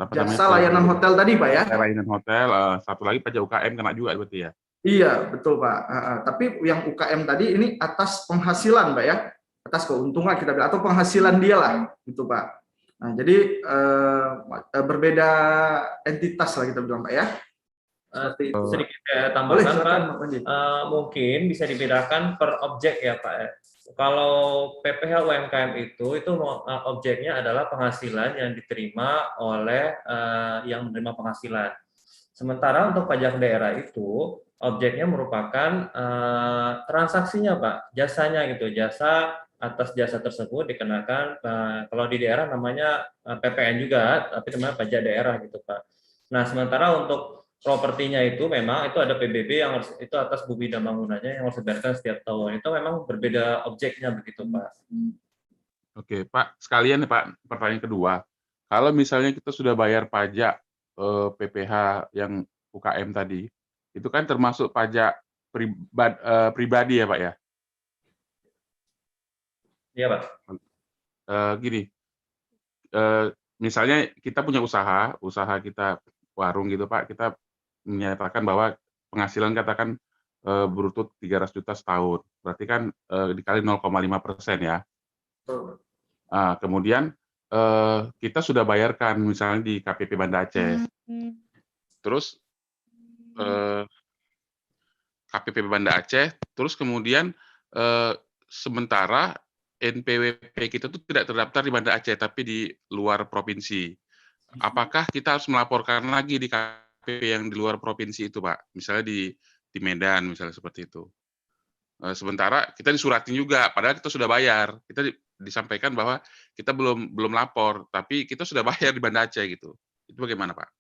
jasa layanan hotel tadi Pak ya. Layanan hotel, satu lagi pajak UKM kena juga berarti ya. Iya, betul Pak. Tapi yang UKM tadi ini atas penghasilan Pak ya, atas keuntungan kita bilang, atau penghasilan dia lah, gitu Pak. Nah, jadi berbeda entitas lah kita bilang Pak ya. Sedikit saya tambahkan Pak, mungkin bisa dibedakan per objek ya Pak. Kalau PPh UMKM itu objeknya adalah penghasilan yang diterima oleh yang menerima penghasilan. Sementara untuk pajak daerah itu objeknya merupakan transaksinya Pak, jasanya gitu, jasa atas jasa tersebut dikenakan kalau di daerah namanya PPN juga, tapi namanya pajak daerah gitu Pak. Nah sementara untuk propertinya itu memang itu ada PBB yang harus itu atas bumi dan bangunannya yang harus dibayarkan setiap tahun. Itu memang berbeda objeknya begitu Pak. Oke Pak, sekalian nih Pak, pertanyaan kedua. Kalau misalnya kita sudah bayar pajak PPh yang UKM tadi, itu kan termasuk pajak pribadi ya Pak ya? Iya Pak. Gini, misalnya kita punya usaha kita warung gitu Pak, kita menyatakan bahwa penghasilan katakan bruto 300 juta setahun, berarti kan dikali 0,5% ya. Kemudian kita sudah bayarkan misalnya di KPP Banda Aceh, terus KPP Banda Aceh, terus kemudian sementara NPWP kita itu tidak terdaftar di Banda Aceh, tapi di luar provinsi. Apakah kita harus melaporkan lagi di KPP yang di luar provinsi itu, Pak? Misalnya di Medan, misalnya seperti itu. Sementara kita disuratin juga, padahal kita sudah bayar. Kita disampaikan bahwa kita belum lapor, tapi kita sudah bayar di Banda Aceh gitu. Itu bagaimana, Pak?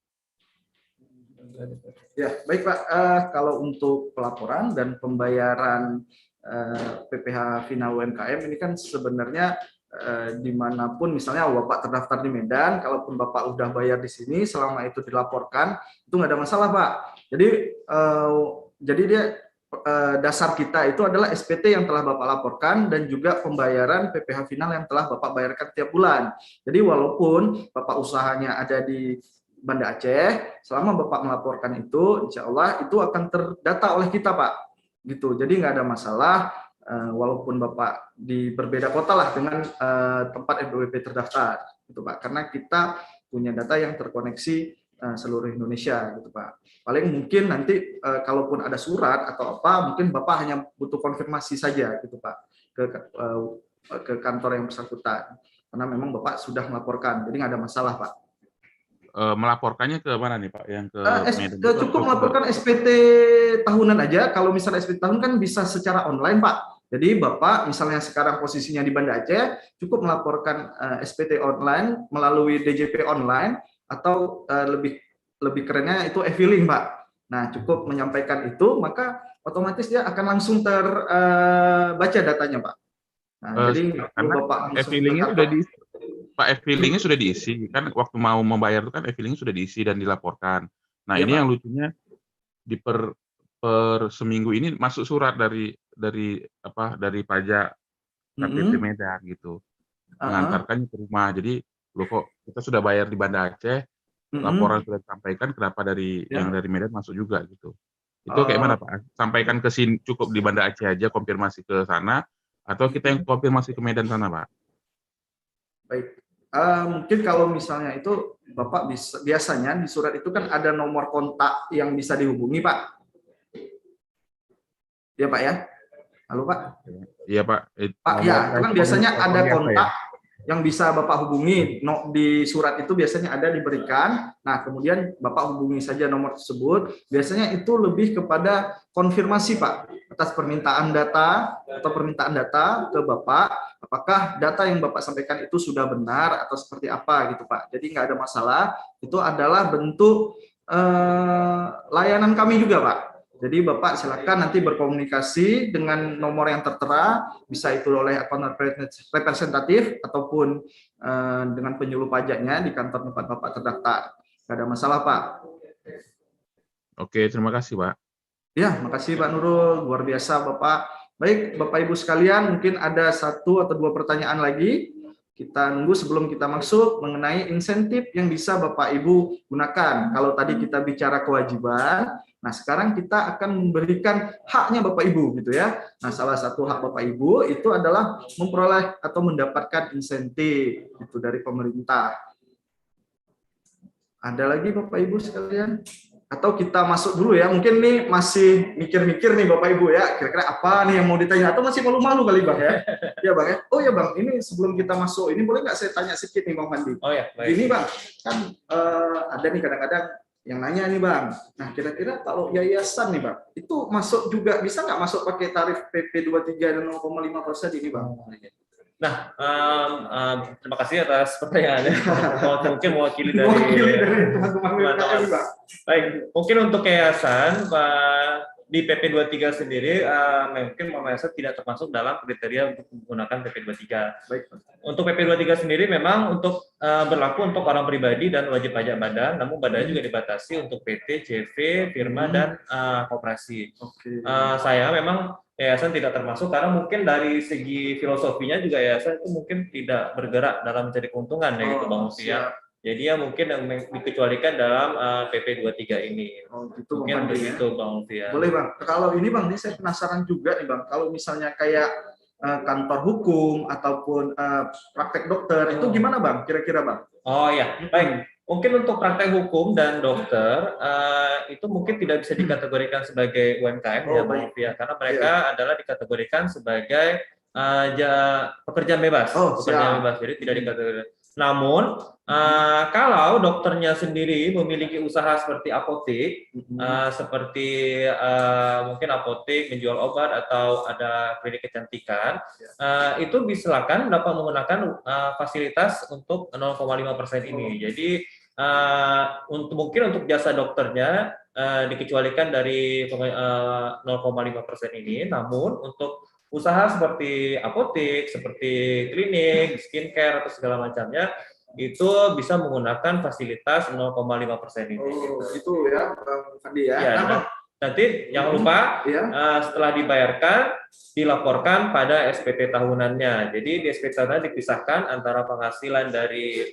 Ya, baik Pak. Kalau untuk pelaporan dan pembayaran PPh final UMKM ini kan sebenarnya dimanapun misalnya Bapak terdaftar di Medan, kalaupun Bapak udah bayar di sini, selama itu dilaporkan itu nggak ada masalah Pak. Jadi dia dasar kita itu adalah SPT yang telah Bapak laporkan dan juga pembayaran PPh final yang telah Bapak bayarkan tiap bulan. Jadi walaupun Bapak usahanya ada di Banda Aceh, selama Bapak melaporkan itu, insya Allah itu akan terdata oleh kita Pak. Gitu. Jadi nggak ada masalah, walaupun Bapak di berbeda kota lah dengan tempat NPWP terdaftar, gitu Pak. Karena kita punya data yang terkoneksi seluruh Indonesia, gitu Pak. Paling mungkin nanti kalaupun ada surat atau apa, mungkin Bapak hanya butuh konfirmasi saja, gitu Pak, ke kantor yang bersangkutan. Karena memang Bapak sudah melaporkan, jadi nggak ada masalah Pak. Melaporkannya ke mana nih Pak? Yang ke Medan? Cukup melaporkan SPT tahunan aja. Kalau misalnya SPT tahun kan bisa secara online Pak. Jadi Bapak misalnya sekarang posisinya di Banda Aceh, cukup melaporkan SPT online melalui DJP online, atau lebih kerennya itu e-filing Pak. Nah cukup menyampaikan itu, maka otomatis dia akan langsung terbaca datanya Pak. Nah, jadi Bapak e-filingnya sudah diisi. Pak, e-filingnya sudah diisi kan, waktu mau membayar itu kan e-filingnya sudah diisi dan dilaporkan. Nah, ini Pak, yang lucunya di per seminggu ini masuk surat dari pajak KPP Medan gitu, mengantarkannya ke rumah. Jadi loh kok kita sudah bayar di Banda Aceh, laporan sudah disampaikan, kenapa yang dari Medan masuk juga gitu. Itu kayak mana Pak? Sampaikan ke sini cukup di Banda Aceh aja konfirmasi ke sana atau kita yang konfirmasi ke Medan sana Pak? Baik. Mungkin kalau misalnya itu Bapak biasanya di surat itu kan ada nomor kontak yang bisa dihubungi Pak. Ya Pak ya. Halo Pak. Iya Pak. Pak ya, itu kan biasanya ada kontak yang bisa Bapak hubungi. Di surat itu biasanya ada diberikan. Nah, kemudian Bapak hubungi saja nomor tersebut. Biasanya itu lebih kepada konfirmasi Pak atas permintaan data atau permintaan data ke Bapak. Apakah data yang Bapak sampaikan itu sudah benar atau seperti apa gitu Pak. Jadi nggak ada masalah. Itu adalah bentuk layanan kami juga Pak. Jadi Bapak silakan nanti berkomunikasi dengan nomor yang tertera, bisa itu oleh akun representatif ataupun dengan penyuluh pajaknya di kantor tempat Bapak terdaftar. Tidak ada masalah Pak. Oke, terima kasih Pak. Ya, makasih Pak Nurul, luar biasa Bapak. Baik, Bapak Ibu sekalian, mungkin ada 1 atau 2 pertanyaan lagi. Kita nunggu sebelum kita masuk mengenai insentif yang bisa Bapak Ibu gunakan. Kalau tadi kita bicara kewajiban, nah sekarang kita akan memberikan haknya Bapak Ibu gitu ya. Nah, salah satu hak Bapak Ibu itu adalah memperoleh atau mendapatkan insentif itu dari pemerintah. Ada lagi Bapak Ibu sekalian? Atau kita masuk dulu ya, mungkin nih masih mikir-mikir nih Bapak Ibu ya, kira-kira apa nih yang mau ditanya, atau masih malu-malu kali Bang ya? Ya Bang ya, oh ya Bang, ini sebelum kita masuk, ini boleh nggak saya tanya sedikit nih Bang Fandi? Oh ya, baik. Ini Bang, kan ada nih kadang-kadang yang nanya nih Bang, nah kira-kira kalau yayasan nih Bang, itu masuk juga, bisa nggak masuk pakai tarif PP 23 dan 0,5% ini Bang? Nah, terima kasih atas pertanyaannya. Mungkin mewakili dari teman-teman teman-teman. Baik, mungkin untuk yayasan Pak, di PP 23 sendiri mungkin yayasan tidak termasuk dalam kriteria untuk menggunakan PP 23. Baik. Untuk PP 23 sendiri memang untuk berlaku untuk orang pribadi dan wajib pajak badan, namun badannya juga dibatasi untuk PT, CV, firma dan koperasi. Saya memang yayasan tidak termasuk karena mungkin dari segi filosofinya juga yayasan itu mungkin tidak bergerak dalam mencari keuntungan ya gitu Bang Mufi ya. Jadi ya mungkin yang dikecualikan dalam PP 23 ini. Oh, gitu, mungkin Bang begitu ya. Bang Mufi ya. Boleh Bang. Kalau ini Bang, ini saya penasaran juga nih Bang. Kalau misalnya kayak kantor hukum ataupun praktek dokter itu gimana Bang? Kira-kira Bang? Oh ya, baik. Mungkin untuk praktek hukum dan dokter itu mungkin tidak bisa dikategorikan sebagai UMKM ya Bang Mufi ya, karena mereka adalah dikategorikan sebagai pekerjaan bebas. Pekerjaan bebas, jadi tidak dikategorikan. Namun kalau dokternya sendiri memiliki usaha seperti apotek, seperti mungkin apotek menjual obat atau ada klinik kecantikan, itu silakan dapat menggunakan fasilitas untuk 0,5% ini. Jadi mungkin untuk jasa dokternya dikecualikan dari 0,5% ini, namun untuk usaha seperti apotek, seperti klinik, skincare atau segala macamnya itu bisa menggunakan fasilitas 0,5% ini. Oh, itu ya, Bang Fandi ya. Ya, nanti jangan lupa setelah dibayarkan dilaporkan pada SPT tahunannya. Jadi di SPT tahunan dipisahkan antara penghasilan dari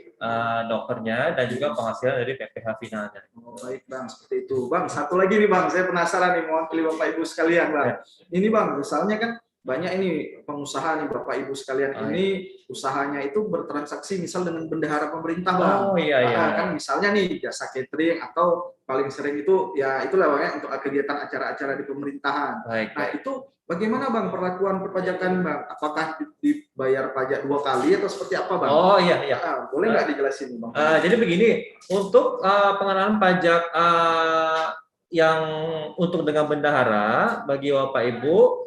dokternya dan juga penghasilan dari PPh finalnya. Oh, baik Bang, seperti itu. Bang, satu lagi nih Bang, saya penasaran nih mewakili Bapak Ibu sekalian Bang. Ini Bang, misalnya kan banyak ini pengusaha nih Bapak Ibu sekalian ini usahanya itu bertransaksi misal dengan bendahara pemerintah Bang. Oh iya iya. Kan misalnya nih jasa catering atau paling sering itu ya itulah Bang ya untuk kegiatan acara-acara di pemerintahan. Baik, nah itu bagaimana Bang perlakuan perpajakan Bang? Apakah dibayar pajak 2 kali atau seperti apa Bang? Oh iya iya. Boleh nggak dijelasin Bang? Jadi begini, untuk pengenaan pajak yang untuk dengan bendahara bagi Bapak Ibu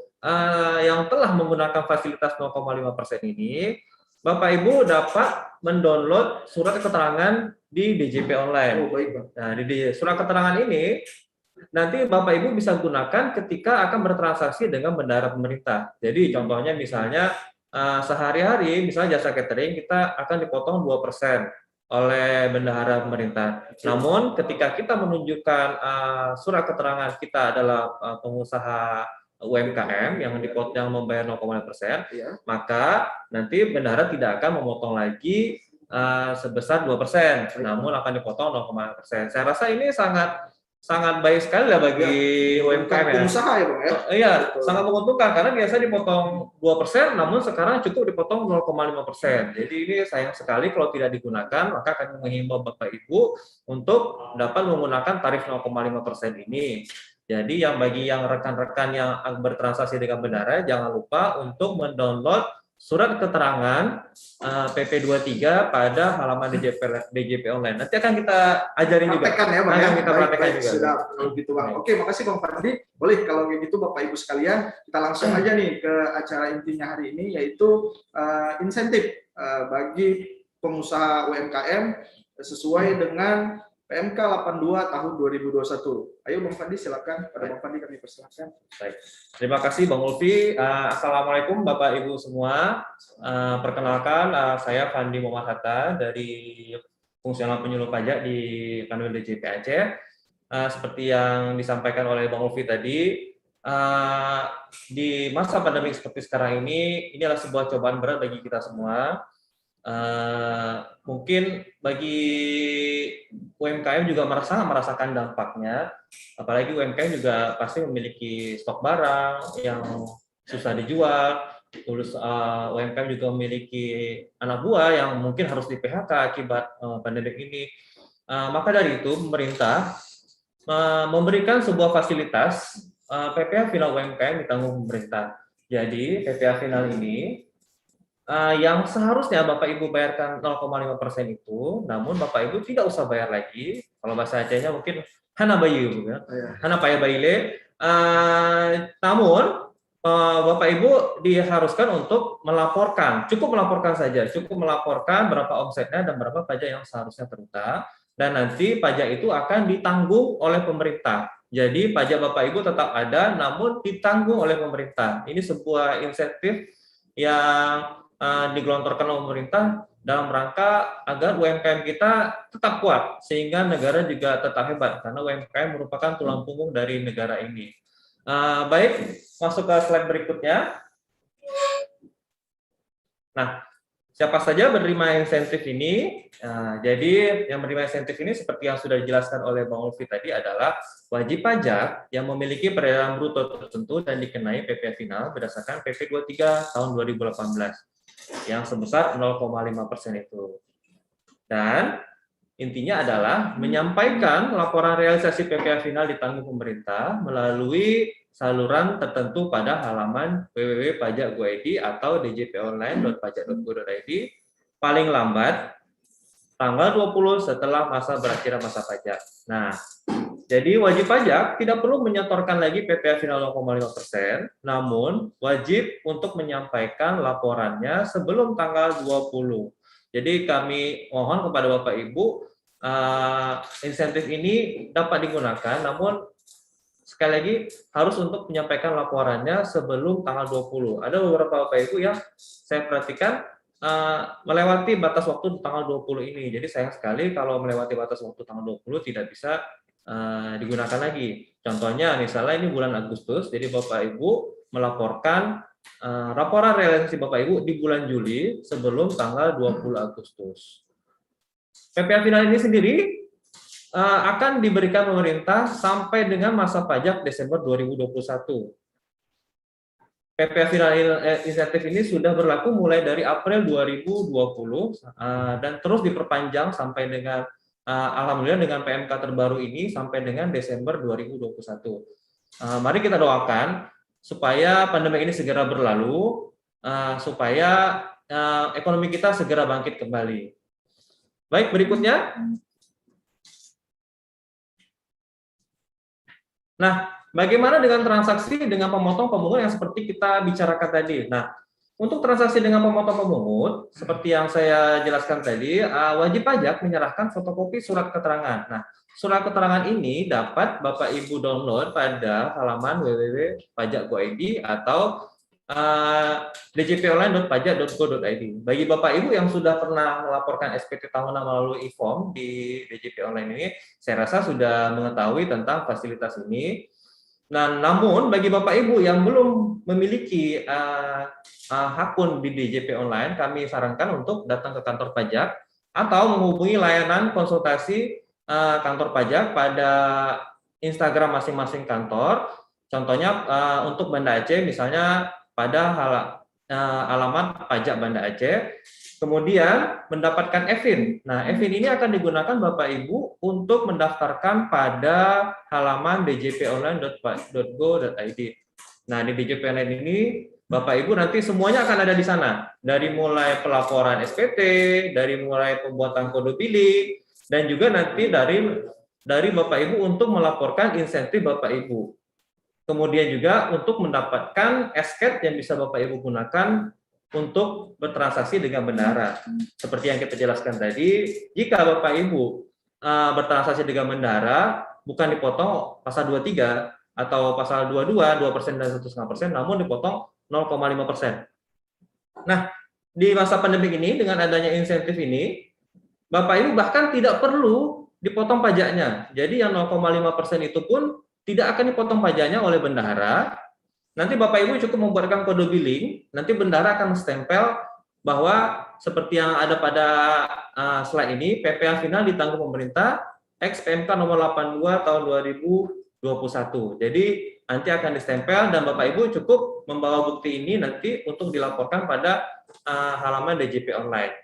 yang telah menggunakan fasilitas 0,5% ini, Bapak Ibu dapat mendownload surat keterangan di DJP online. Oh, baik, Bang. Nah, di surat keterangan ini nanti Bapak Ibu bisa gunakan ketika akan bertransaksi dengan bendahara pemerintah. Jadi contohnya misalnya sehari-hari misalnya jasa catering kita akan dipotong 2% oleh bendahara pemerintah. Namun ketika kita menunjukkan surat keterangan kita adalah pengusaha UMKM yang membayar 0,5%, maka nanti bendahara tidak akan memotong lagi sebesar 2%, namun akan dipotong 0,5%. Saya rasa ini sangat sangat baik sekali lah bagi UMKM ya. Pengusaha ya Bang ya? Iya, sangat menguntungkan karena biasa dipotong 2%, namun sekarang cukup dipotong 0,5%. Jadi ini sayang sekali kalau tidak digunakan, maka kami menghimbau Bapak Ibu untuk dapat menggunakan tarif 0,5% ini. Jadi bagi yang rekan-rekan yang bertransaksi dengan benar, jangan lupa untuk mendownload surat keterangan PP 23 pada halaman DJP online. Nanti akan kita ajarin juga. Praktekan ya Bang ya. Kita praktekan juga. Sudah kalau gitu Bang. Oke, makasih Bang Fadli. Boleh kalau kayak gitu Bapak Ibu sekalian, kita langsung aja nih ke acara intinya hari ini, yaitu insentif bagi pengusaha UMKM sesuai dengan PMK 82 tahun 2021. Ayo Bang Fadli silakan. Pada Bang Fadli kami persilakan. Baik. Terima kasih Bang Ulfi. Assalamualaikum Bapak Ibu semua. Perkenalkan saya Fandi Muhammad Hatta dari Fungsional Penyuluh Pajak di Kanwil DJP Aceh. Seperti yang disampaikan oleh Bang Ulfi tadi, di masa pandemi seperti sekarang ini adalah sebuah cobaan berat bagi kita semua. Mungkin bagi UMKM juga merasakan dampaknya, apalagi UMKM juga pasti memiliki stok barang yang susah dijual, terus UMKM juga memiliki anak buah yang mungkin harus di PHK akibat pandemi ini. Maka dari itu pemerintah memberikan sebuah fasilitas PPh final UMKM ditanggung pemerintah. Jadi PPh final ini yang seharusnya Bapak Ibu bayarkan 0,5% itu, namun Bapak Ibu tidak usah bayar lagi. Kalau bahasa Acehnya mungkin hana bayu, ya. Hana paya baile. Namun Bapak Ibu diharuskan untuk melaporkan, cukup melaporkan saja, cukup melaporkan berapa omsetnya dan berapa pajak yang seharusnya terutang, dan nanti pajak itu akan ditanggung oleh pemerintah. Jadi pajak Bapak Ibu tetap ada, namun ditanggung oleh pemerintah. Ini sebuah insentif yang digelontorkan oleh pemerintah dalam rangka agar UMKM kita tetap kuat, sehingga negara juga tetap hebat, karena UMKM merupakan tulang punggung dari negara ini. Baik, masuk ke slide berikutnya. Nah, siapa saja menerima insentif ini? Jadi yang menerima insentif ini seperti yang sudah dijelaskan oleh Bang Ulfi tadi adalah wajib pajak yang memiliki peredaran bruto tertentu dan dikenai PPh final berdasarkan PP 23 tahun 2018 yang sebesar 0,5% itu. Dan intinya adalah menyampaikan laporan realisasi PPh final ditanggung pemerintah melalui saluran tertentu pada halaman www.pajak.go.id atau djponline.pajak.go.id paling lambat tanggal 20 setelah masa berakhirnya masa pajak. Nah, jadi wajib pajak tidak perlu menyetorkan lagi PPh final 0,5%, namun wajib untuk menyampaikan laporannya sebelum tanggal 20. Jadi kami mohon kepada Bapak Ibu, insentif ini dapat digunakan, namun sekali lagi harus untuk menyampaikan laporannya sebelum tanggal 20. Ada beberapa Bapak Ibu yang saya perhatikan melewati batas waktu tanggal 20 ini. Jadi sayang sekali kalau melewati batas waktu tanggal 20 tidak bisa digunakan lagi. Contohnya misalnya ini bulan Agustus, jadi Bapak Ibu melaporkan laporan realisasi Bapak Ibu di bulan Juli sebelum tanggal 20 Agustus. PPh final ini sendiri akan diberikan pemerintah sampai dengan masa pajak Desember 2021. PPh final insentif ini sudah berlaku mulai dari April 2020 dan terus diperpanjang sampai dengan alhamdulillah dengan PMK terbaru ini sampai dengan Desember 2021. Mari kita doakan supaya pandemi ini segera berlalu, supaya ekonomi kita segera bangkit kembali. Baik, berikutnya. Nah, bagaimana dengan transaksi dengan pemotong pemungut yang seperti kita bicarakan tadi? Nah, untuk transaksi dengan pemotong pemungut, seperti yang saya jelaskan tadi, wajib pajak menyerahkan fotokopi surat keterangan. Nah, surat keterangan ini dapat Bapak Ibu download pada halaman www.pajak.go.id atau djponline.pajak.go.id. Bagi Bapak Ibu yang sudah pernah melaporkan SPT tahunan melalui e-form di DJP Online ini, saya rasa sudah mengetahui tentang fasilitas ini. Nah, namun bagi Bapak Ibu yang belum memiliki akun di DJP Online, kami sarankan untuk datang ke kantor pajak atau menghubungi layanan konsultasi kantor pajak pada Instagram masing-masing kantor. Contohnya untuk Banda Aceh misalnya pada alamat pajak Banda Aceh, kemudian mendapatkan EVIN. Nah, EVIN ini akan digunakan Bapak Ibu untuk mendaftarkan pada halaman djponline.go.id. Nah, di DJP Online ini Bapak Ibu nanti semuanya akan ada di sana. Dari mulai pelaporan SPT, dari mulai pembuatan kode billing, dan juga nanti dari Bapak Ibu untuk melaporkan insentif Bapak Ibu. Kemudian juga untuk mendapatkan esket yang bisa Bapak Ibu gunakan untuk bertransaksi dengan bendahara. Seperti yang kita jelaskan tadi, jika Bapak Ibu bertransaksi dengan bendahara, bukan dipotong pasal 23 atau pasal 22, 2% dan 1,5%, namun dipotong 0,5%. Nah, di masa pandemi ini, dengan adanya insentif ini, Bapak Ibu bahkan tidak perlu dipotong pajaknya. Jadi yang 0,5% itu pun tidak akan dipotong pajaknya oleh bendahara. Nanti Bapak Ibu cukup membuatkan kode billing, nanti bendahara akan stempel bahwa seperti yang ada pada slide ini, PPh final ditanggung pemerintah, X PMK nomor 82 tahun 2021. Jadi nanti akan distempel dan Bapak Ibu cukup membawa bukti ini nanti untuk dilaporkan pada halaman DJP Online.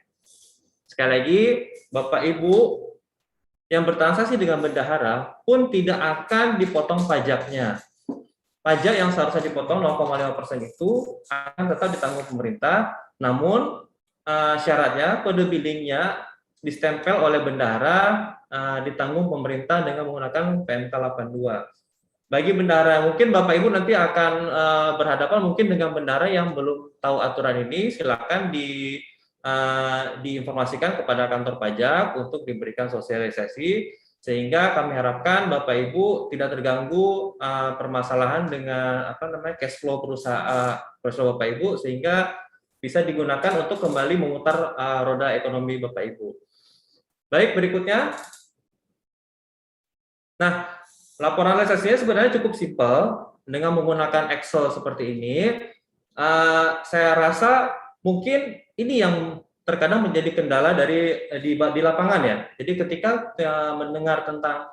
Sekali lagi, Bapak Ibu yang bertransaksi dengan bendahara pun tidak akan dipotong pajaknya. Pajak yang seharusnya dipotong 0,5% itu akan tetap ditanggung pemerintah, namun syaratnya kode billingnya distempel oleh bendahara ditanggung pemerintah dengan menggunakan PMK 82. Bagi bendahara, mungkin Bapak Ibu nanti akan berhadapan mungkin dengan bendahara yang belum tahu aturan ini, silakan diinformasikan kepada kantor pajak untuk diberikan sosialisasi, sehingga kami harapkan Bapak Ibu tidak terganggu permasalahan dengan cash flow perusahaan Bapak Ibu, sehingga bisa digunakan untuk kembali memutar roda ekonomi Bapak Ibu. Baik, berikutnya. Nah, laporan realisasinya sebenarnya cukup simpel dengan menggunakan Excel seperti ini. Saya rasa mungkin ini yang terkadang menjadi kendala di lapangan ya. Jadi ketika mendengar tentang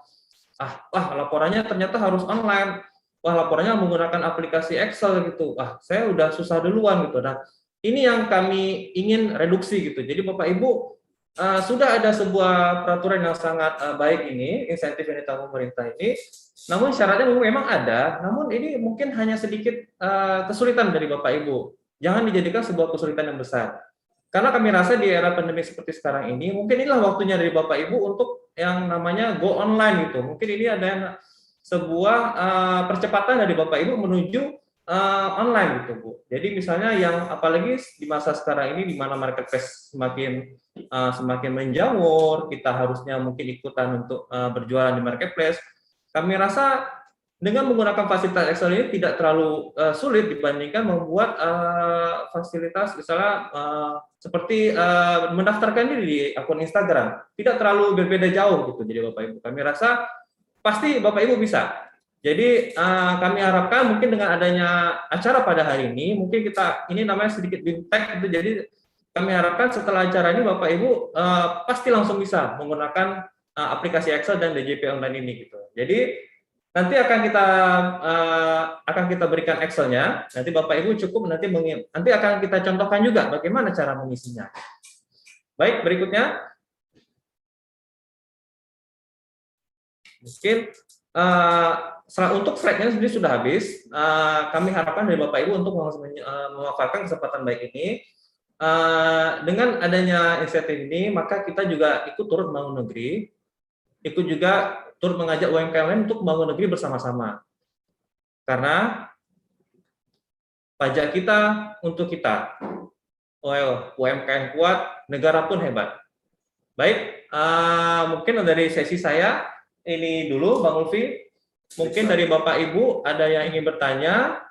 laporannya ternyata harus online, laporannya menggunakan aplikasi Excel gitu, saya udah susah duluan gitu. Nah, ini yang kami ingin reduksi gitu. Jadi Bapak Ibu sudah ada sebuah peraturan yang sangat baik ini, insentif yang ditanggung pemerintah ini. Namun syaratnya memang ada, namun ini mungkin hanya sedikit kesulitan dari Bapak Ibu. Jangan dijadikan sebuah kesulitan yang besar. Karena kami rasa di era pandemi seperti sekarang ini, mungkin inilah waktunya dari Bapak Ibu untuk yang namanya go online gitu. Mungkin ini ada sebuah percepatan dari Bapak Ibu menuju online gitu, Bu. Jadi misalnya yang apalagi di masa sekarang ini di mana marketplace semakin menjamur, kita harusnya mungkin ikutan untuk berjualan di marketplace. Kami rasa dengan menggunakan fasilitas Excel ini tidak terlalu sulit dibandingkan membuat fasilitas misalnya seperti mendaftarkan diri di akun Instagram. Tidak terlalu berbeda jauh gitu. Jadi Bapak Ibu, kami rasa pasti Bapak Ibu bisa. Jadi kami harapkan mungkin dengan adanya acara pada hari ini, mungkin ini namanya sedikit bimtek gitu. Jadi kami harapkan setelah acara ini Bapak Ibu pasti langsung bisa menggunakan aplikasi Excel dan DJP Online ini gitu. Jadi nanti akan kita berikan Excel-nya. Nanti Bapak Ibu cukup nanti akan kita contohkan juga bagaimana cara mengisinya. Baik, berikutnya. Mungkin untuk slide-nya sendiri sudah habis. Kami harapkan dari Bapak Ibu untuk memanfaatkan kesempatan baik ini. Dengan adanya inisiatif ini, maka kita juga ikut turut membangun negeri, ikut juga turut mengajak UMKM lain untuk membangun negeri bersama-sama. Karena pajak kita untuk kita. UMKM kuat, negara pun hebat. Baik, mungkin dari sesi saya ini dulu, Bang Ulfi. Mungkin dari Bapak Ibu ada yang ingin bertanya,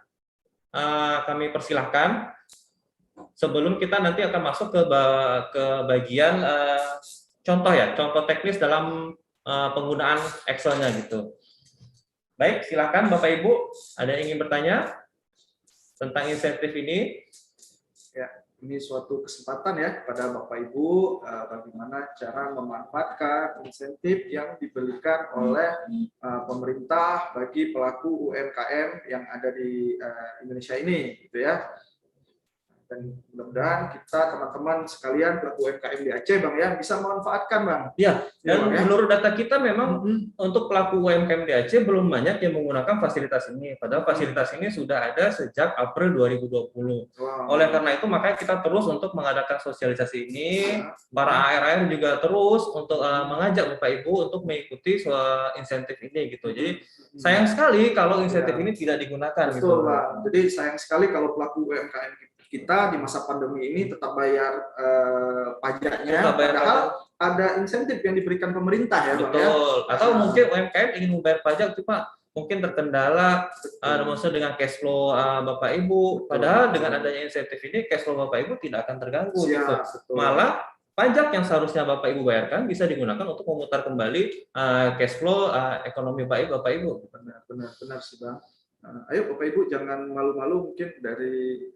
kami persilahkan. Sebelum kita nanti akan masuk ke bagian contoh teknis dalam penggunaan Excel-nya gitu. Baik, silakan Bapak Ibu, ada yang ingin bertanya tentang insentif ini? Ya, ini suatu kesempatan ya kepada Bapak Ibu bagaimana cara memanfaatkan insentif yang diberikan oleh pemerintah bagi pelaku UMKM yang ada di Indonesia ini, gitu ya. Dan mudah-mudahan kita teman-teman sekalian pelaku UMKM di Aceh, Bang ya, bisa memanfaatkan, Bang. Ya, dan Bang, ya? menurut data kita memang untuk pelaku UMKM di Aceh belum banyak yang menggunakan fasilitas ini. Padahal fasilitas ini sudah ada sejak April 2020. Wow. Oleh karena itu makanya kita terus untuk mengadakan sosialisasi ini, para ARR juga terus untuk mengajak Bapak Ibu untuk mengikuti insentif ini gitu. Jadi sayang sekali kalau insentif ini tidak digunakan. Betul, gitu. Bang. Jadi sayang sekali kalau pelaku UMKM kita di masa pandemi ini tetap bayar pajaknya, padahal ada insentif yang diberikan pemerintah ya, Bang. Betul. Atau mungkin UMKM ingin membayar pajak, cuma mungkin terkendala maksud dengan cash flow Bapak Ibu. Padahal dengan adanya insentif ini cash flow Bapak Ibu tidak akan terganggu. Gitu. Malah pajak yang seharusnya Bapak Ibu bayarkan bisa digunakan untuk memutar kembali cash flow ekonomi Bapak Ibu. Benar sih, Bang. Ayo Bapak Ibu jangan malu-malu, mungkin dari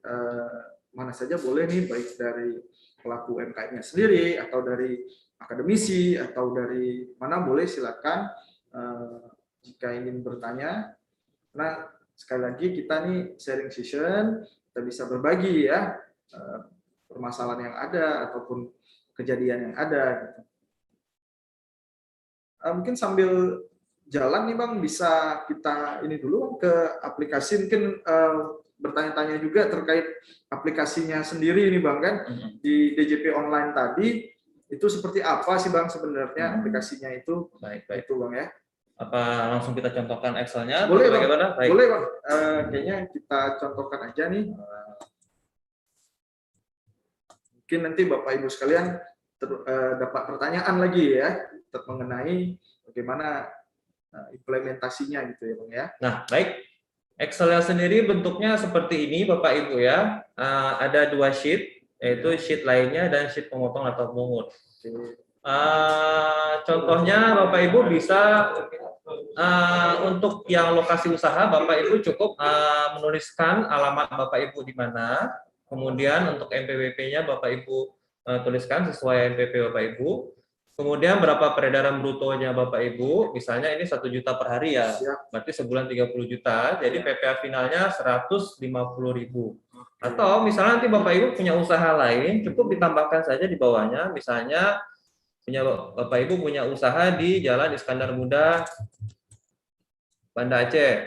mana saja boleh nih, baik dari pelaku UMKM-nya sendiri atau dari akademisi atau dari mana boleh, silakan jika ingin bertanya. Nah, sekali lagi kita nih sharing session, kita bisa berbagi ya permasalahan yang ada ataupun kejadian yang ada. Mungkin sambil jalan nih Bang, bisa kita ini dulu ke aplikasi, mungkin bertanya-tanya juga terkait aplikasinya sendiri ini Bang, kan di DJP online tadi itu seperti apa sih Bang sebenarnya aplikasinya itu? Baik. Itu Bang ya. Apa langsung kita contohkan Excel-nya? Boleh Bang. Baik. Boleh Bang. Kayaknya kita contohkan aja nih. Mungkin nanti Bapak Ibu sekalian dapat pertanyaan lagi ya mengenai bagaimana implementasinya gitu ya Bang ya. Nah, baik. Excel sendiri bentuknya seperti ini Bapak Ibu ya. Ada dua sheet, yaitu sheet lainnya dan sheet pemotong atau pemungut. Contohnya Bapak Ibu bisa untuk yang lokasi usaha Bapak Ibu cukup menuliskan alamat Bapak Ibu di mana. Kemudian untuk NPWP-nya Bapak Ibu tuliskan sesuai NPWP Bapak Ibu. Kemudian berapa peredaran brutonya Bapak Ibu, misalnya ini 1 juta per hari ya, berarti sebulan 30 juta, jadi PPA finalnya 150.000. Atau misalnya nanti Bapak Ibu punya usaha lain, cukup ditambahkan saja di bawahnya, misalnya Bapak Ibu punya usaha di Jalan Iskandar Muda, Banda Aceh.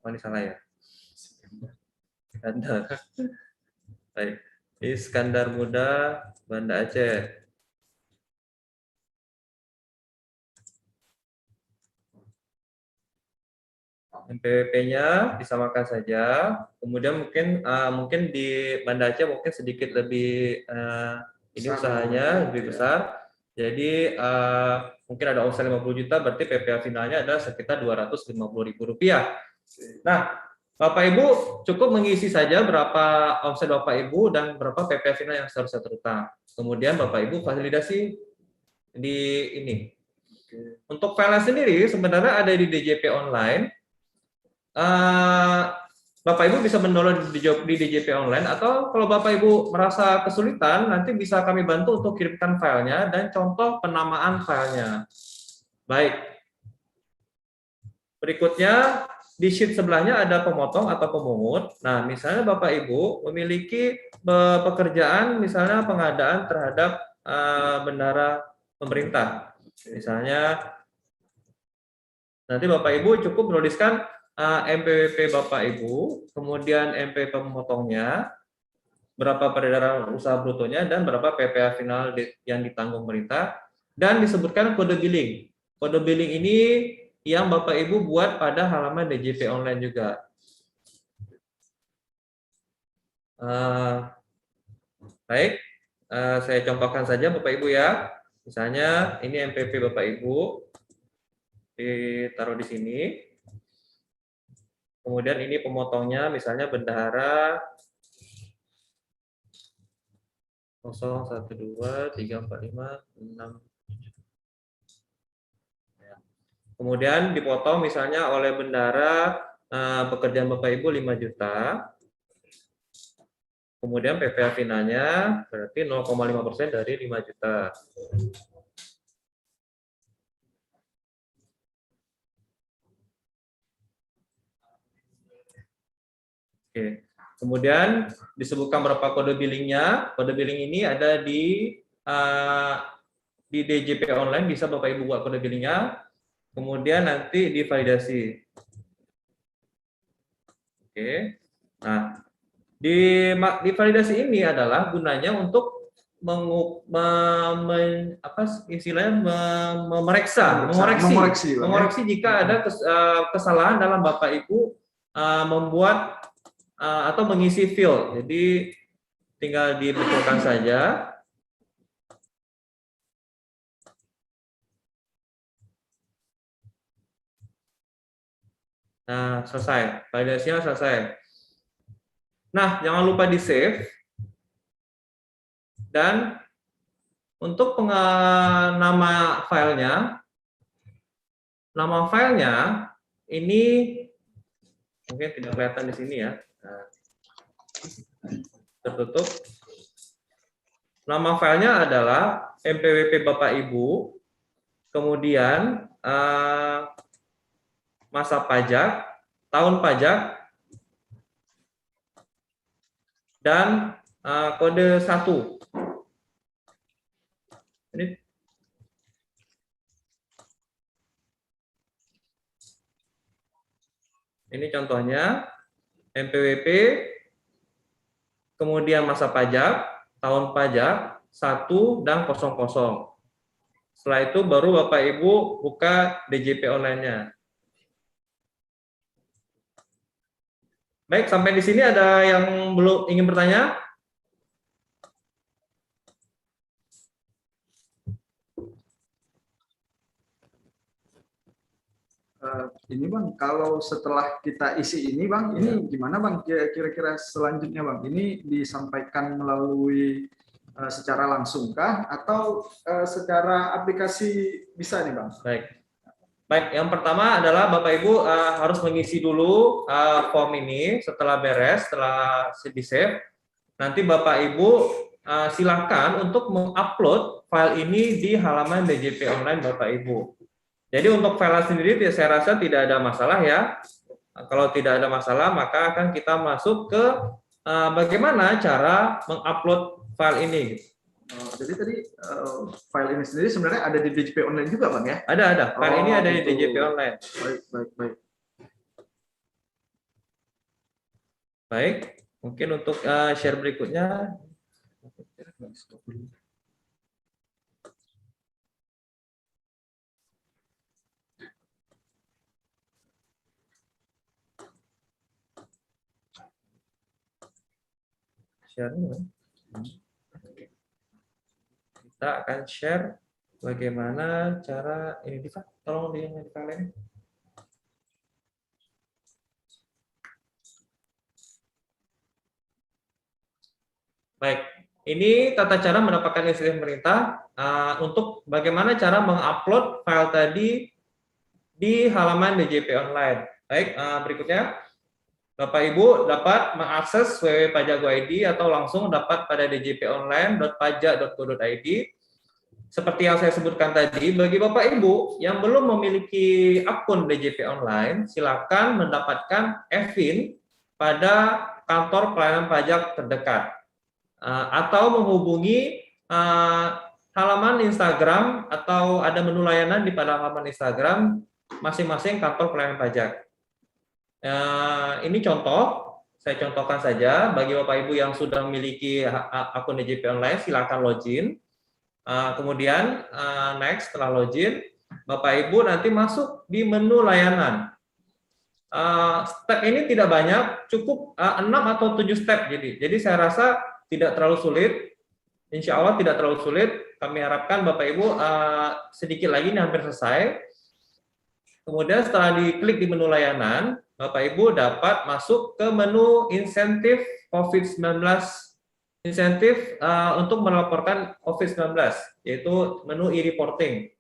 Oh, ini salah ya? Iskandar. Baik. Iskandar Muda, Banda Aceh. NPWP-nya disamakan saja. Kemudian mungkin di Banda Aceh mungkin sedikit lebih ini usahanya lebih besar. Jadi mungkin ada omset 50 juta, berarti PPA finalnya ada sekitar Rp250.000. Nah, Bapak Ibu cukup mengisi saja berapa omset Bapak Ibu dan berapa PPA final yang seharusnya terutang. Kemudian Bapak Ibu validasi di ini. Untuk file sendiri sebenarnya ada di DJP online. Bapak Ibu bisa mendownload di DJP online, atau kalau Bapak Ibu merasa kesulitan nanti bisa kami bantu untuk kirimkan filenya dan contoh penamaan filenya. Baik. Berikutnya di sheet sebelahnya ada pemotong atau pemungut. Nah, misalnya Bapak Ibu memiliki pekerjaan, misalnya pengadaan terhadap bendahara pemerintah. Misalnya, nanti Bapak Ibu cukup menuliskan MPWP Bapak Ibu, kemudian MP pemotongnya, berapa peredaran usaha brutonya, dan berapa PPA final yang ditanggung pemerintah, dan disebutkan kode billing. Kode billing ini yang Bapak Ibu buat pada halaman DJP online juga. Baik, saya contohkan saja Bapak Ibu ya. Misalnya ini MPP Bapak Ibu, ditaruh di sini. Kemudian ini pemotongnya, misalnya bendahara 0, 1, 2, 3, 4, 5, 6. Kemudian dipotong misalnya oleh bendahara pekerjaan Bapak Ibu 5 juta. Kemudian PPh finalnya berarti 0,5% dari 5 juta. Oke. Kemudian disebutkan berapa kode billingnya. Kode billing ini ada di DJP online, bisa Bapak Ibu buat kode billingnya. Kemudian nanti divalidasi. Oke. Nah, di validasi ini adalah gunanya untuk mengoreksi jika ada kesalahan dalam Bapak Ibu membuat atau mengisi field. Jadi tinggal dibetulkan saja. Nah, selesai. Validasinya selesai. Nah, jangan lupa di-save. Dan untuk nama filenya ini mungkin tidak kelihatan di sini ya. Nah, tertutup. Nama filenya adalah MPWP Bapak Ibu, kemudian masa pajak, tahun pajak, dan kode 1. Ini contohnya MPWP, kemudian masa pajak, tahun pajak, 1 dan 00. Setelah itu baru Bapak Ibu buka DJP online-nya. Baik, sampai di sini ada yang belum ingin bertanya? Ini Bang, kalau setelah kita isi ini Bang, ini gimana Bang kira-kira selanjutnya Bang? Ini disampaikan melalui secara langsungkah atau secara aplikasi bisa nih Bang? Baik, yang pertama adalah Bapak Ibu harus mengisi dulu form ini. Setelah beres, setelah di-save, nanti Bapak Ibu silakan untuk mengupload file ini di halaman DJP online Bapak Ibu. Jadi untuk file sendiri saya rasa tidak ada masalah ya. Kalau tidak ada masalah, maka akan kita masuk ke bagaimana cara mengupload file ini. Jadi tadi file ini sendiri sebenarnya ada di DJP online juga Bang ya? Ada. File ini ada di DJP online. Baik. Baik, mungkin untuk share berikutnya. Kita akan share bagaimana cara ini, Diva, tolong di kalian. Baik, ini tata cara mendapatkan insentif pemerintah untuk bagaimana cara mengupload file tadi di halaman DJP online. Baik, berikutnya. Bapak Ibu dapat mengakses www.pajak.go.id atau langsung dapat pada djponline.pajak.go.id. Seperti yang saya sebutkan tadi, bagi Bapak Ibu yang belum memiliki akun DJP online, silakan mendapatkan e-fin pada kantor pelayanan pajak terdekat atau menghubungi halaman Instagram atau ada menu layanan di pada halaman Instagram masing-masing kantor pelayanan pajak. Ini contoh, saya contohkan saja bagi Bapak Ibu yang sudah memiliki akun DJP online, silakan login. Kemudian next, setelah login, Bapak Ibu nanti masuk di menu layanan. Step ini tidak banyak, cukup 6 atau 7 step. Jadi saya rasa tidak terlalu sulit. Insya Allah tidak terlalu sulit. Kami harapkan Bapak Ibu sedikit lagi ini hampir selesai. Kemudian setelah diklik di menu layanan, Bapak Ibu dapat masuk ke menu insentif COVID-19, insentif untuk melaporkan COVID-19, yaitu menu e-reporting.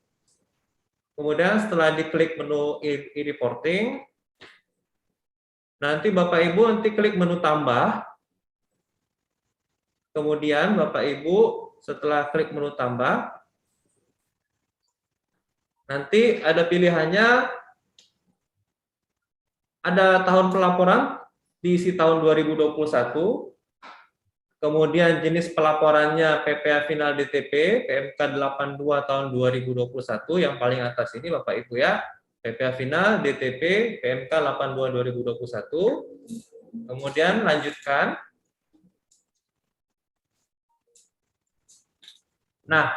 Kemudian setelah diklik menu e-reporting, Nanti Bapak Ibu nanti klik menu tambah. Kemudian Bapak Ibu setelah klik menu tambah, nanti ada pilihannya, ada tahun pelaporan diisi tahun 2021. Kemudian jenis pelaporannya PPA final DTP PMK 82 tahun 2021 yang paling atas ini Bapak Ibu ya. PPA final DTP PMK 82 2021. Kemudian lanjutkan. Nah,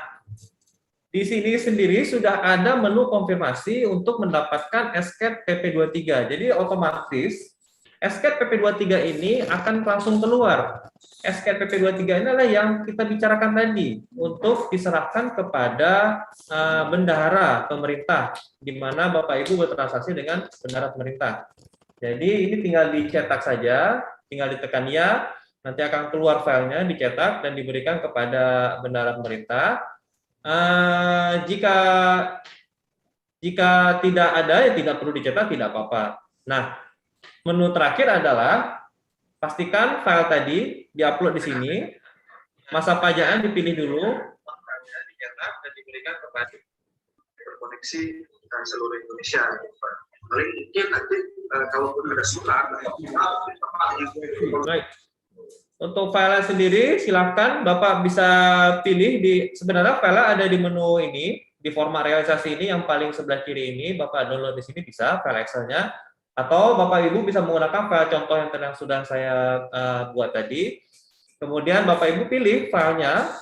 di sini sendiri sudah ada menu konfirmasi untuk mendapatkan SK PP23. Jadi otomatis SK PP23 ini akan langsung keluar. SK PP23 ini adalah yang kita bicarakan tadi untuk diserahkan kepada bendahara pemerintah, di mana Bapak Ibu bertransaksi dengan bendahara pemerintah. Jadi ini tinggal dicetak saja, tinggal ditekan ya, nanti akan keluar filenya, dicetak dan diberikan kepada bendahara pemerintah. Jika tidak ada, ya tidak perlu dicetak, tidak apa-apa. Nah, menu terakhir adalah pastikan file tadi diupload di sini, masa pajaknya dipilih dulu, dicetak dan diberikan kepada berkoneksi di seluruh Indonesia. Paling mungkin nanti kalaupun ada surat, baik. Untuk file sendiri, silakan Bapak bisa pilih sebenarnya file ada di menu ini, di format realisasi ini yang paling sebelah kiri ini, Bapak download di sini bisa file Excel-nya. Atau Bapak Ibu bisa menggunakan file contoh yang sudah saya buat tadi. Kemudian Bapak Ibu pilih filenya,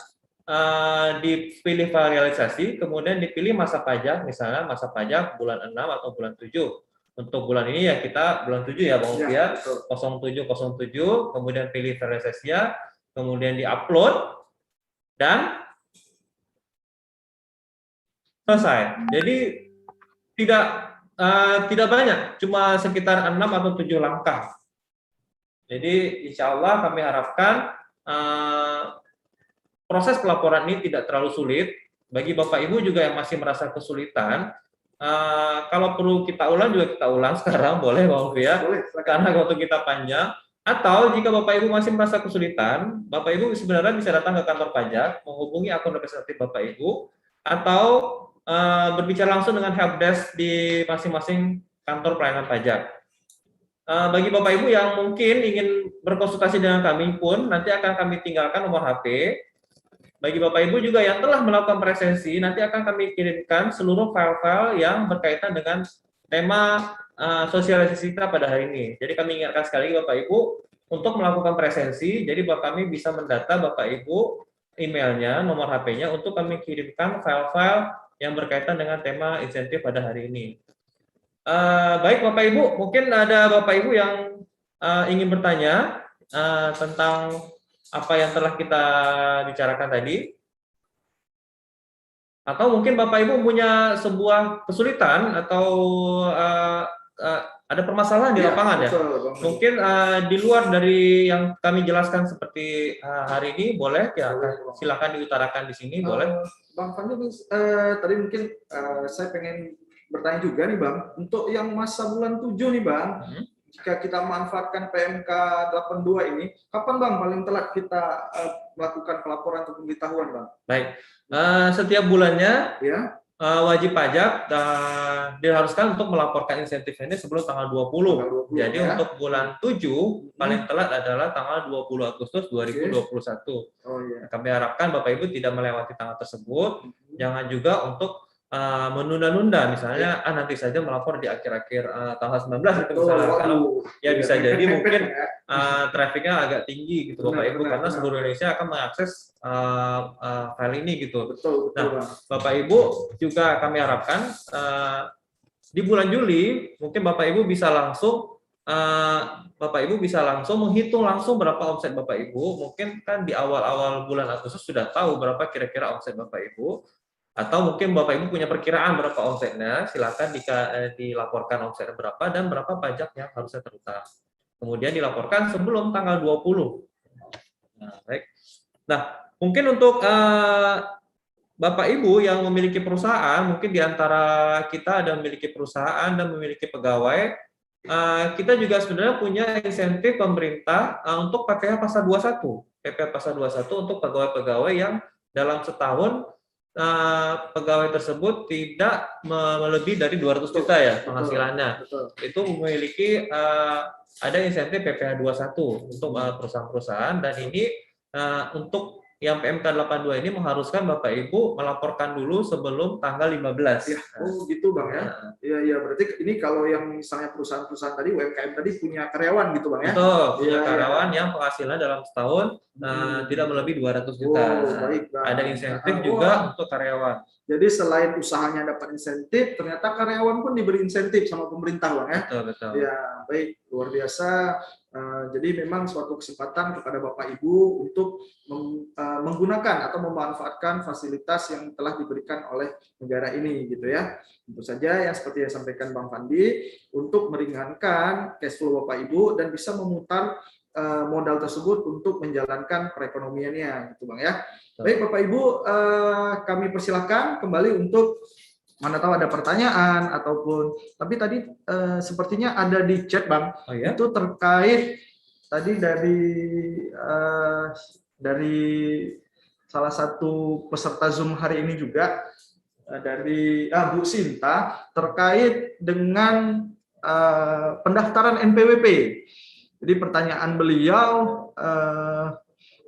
dipilih file realisasi, kemudian dipilih masa pajak, misalnya masa pajak bulan 6 atau bulan 7. Untuk bulan ini ya kita bulan 7 ya Bang Ufi ya, 0707, kemudian pilih file realisasinya, kemudian di-upload, dan selesai. Jadi tidak banyak, cuma sekitar 6 atau 7 langkah. Jadi insya Allah kami harapkan proses pelaporan ini tidak terlalu sulit. Bagi Bapak Ibu juga yang masih merasa kesulitan, kalau perlu kita ulang juga kita ulang sekarang, boleh Bang Ufi ya, karena waktu kita panjang. Atau jika Bapak Ibu masih merasa kesulitan, Bapak Ibu sebenarnya bisa datang ke kantor pajak, menghubungi akun representatif Bapak Ibu, atau berbicara langsung dengan helpdesk di masing-masing kantor pelayanan pajak. Bagi Bapak Ibu yang mungkin ingin berkonsultasi dengan kami pun, nanti akan kami tinggalkan nomor HP. Bagi Bapak Ibu juga yang telah melakukan presensi, nanti akan kami kirimkan seluruh file-file yang berkaitan dengan tema sosialisasi kita pada hari ini. Jadi kami ingatkan sekali lagi Bapak Ibu, untuk melakukan presensi, jadi kami bisa mendata Bapak Ibu emailnya, nomor HP-nya, untuk kami kirimkan file-file yang berkaitan dengan tema insentif pada hari ini. Baik Bapak Ibu, mungkin ada Bapak Ibu yang ingin bertanya tentang apa yang telah kita bicarakan tadi, atau mungkin Bapak Ibu punya sebuah kesulitan atau ada permasalahan di lapangan ya. Mungkin di luar dari yang kami jelaskan seperti hari ini, boleh ya, silakan diutarakan di sini, boleh. Bang Fandi, tadi mungkin saya pengen bertanya juga nih Bang, untuk yang masa bulan 7 nih Bang, jika kita manfaatkan PMK 82 ini, kapan Bang paling telat kita melakukan pelaporan atau pemberitahuan Bang? Baik, setiap bulannya Ya. Wajib pajak diharuskan untuk melaporkan insentif ini sebelum tanggal 20. Jadi ya, untuk bulan 7 paling telat adalah tanggal 20 Agustus 2021. Oh, iya. Kami harapkan Bapak Ibu tidak melewati tanggal tersebut. Jangan juga untuk menunda-nunda, misalnya nanti saja melapor di akhir-akhir tanggal 19 itu misalnya, karena ya bisa jadi mungkin trafficnya agak tinggi gitu Bapak Ibu, karena seluruh Indonesia akan mengakses file ini gitu. Nah, Bapak Ibu juga kami harapkan di bulan Juli mungkin Bapak Ibu bisa langsung menghitung langsung berapa omset Bapak Ibu. Mungkin kan di awal-awal bulan Agustus sudah tahu berapa kira-kira omset Bapak Ibu. Atau mungkin Bapak Ibu punya perkiraan berapa omsetnya, silakan dilaporkan omsetnya berapa dan berapa pajak yang harusnya terutang. Kemudian dilaporkan sebelum tanggal 20. Nah, baik. Nah, mungkin untuk Bapak Ibu yang memiliki perusahaan, mungkin di antara kita ada memiliki perusahaan dan memiliki pegawai, kita juga sebenarnya punya insentif pemerintah untuk PPh pasal 21. PPh pasal 21 untuk pegawai-pegawai yang dalam setahun pegawai tersebut tidak melebihi dari 200 juta ya penghasilannya. Betul. Itu memiliki ada insentif PPh 21 untuk perusahaan-perusahaan, dan ini untuk yang PMK 82 ini mengharuskan Bapak Ibu melaporkan dulu sebelum tanggal 15. Ya, oh gitu Bang ya. Iya, berarti ini kalau yang misalnya perusahaan-perusahaan tadi, UMKM tadi punya karyawan gitu Bang ya? Betul, punya Iya, karyawan yang penghasilan dalam setahun tidak melebihi 200 juta. baik, Bang. Ada insentif juga untuk karyawan. Jadi selain usahanya dapat insentif, ternyata karyawan pun diberi insentif sama pemerintah Bang ya? Betul. Ya, baik, luar biasa. Jadi memang suatu kesempatan kepada Bapak Ibu untuk menggunakan atau memanfaatkan fasilitas yang telah diberikan oleh negara ini gitu ya. Tentu saja yang seperti yang disampaikan Bang Fandi, untuk meringankan cash flow Bapak Ibu dan bisa memutar modal tersebut untuk menjalankan perekonomiannya gitu Bang ya. Baik Bapak Ibu, kami persilahkan kembali untuk mana tahu ada pertanyaan ataupun, tapi tadi sepertinya ada di chat Bang. Oh, ya? Itu terkait tadi dari salah satu peserta Zoom hari ini juga, dari Bu Sinta, terkait dengan pendaftaran NPWP. Jadi pertanyaan beliau,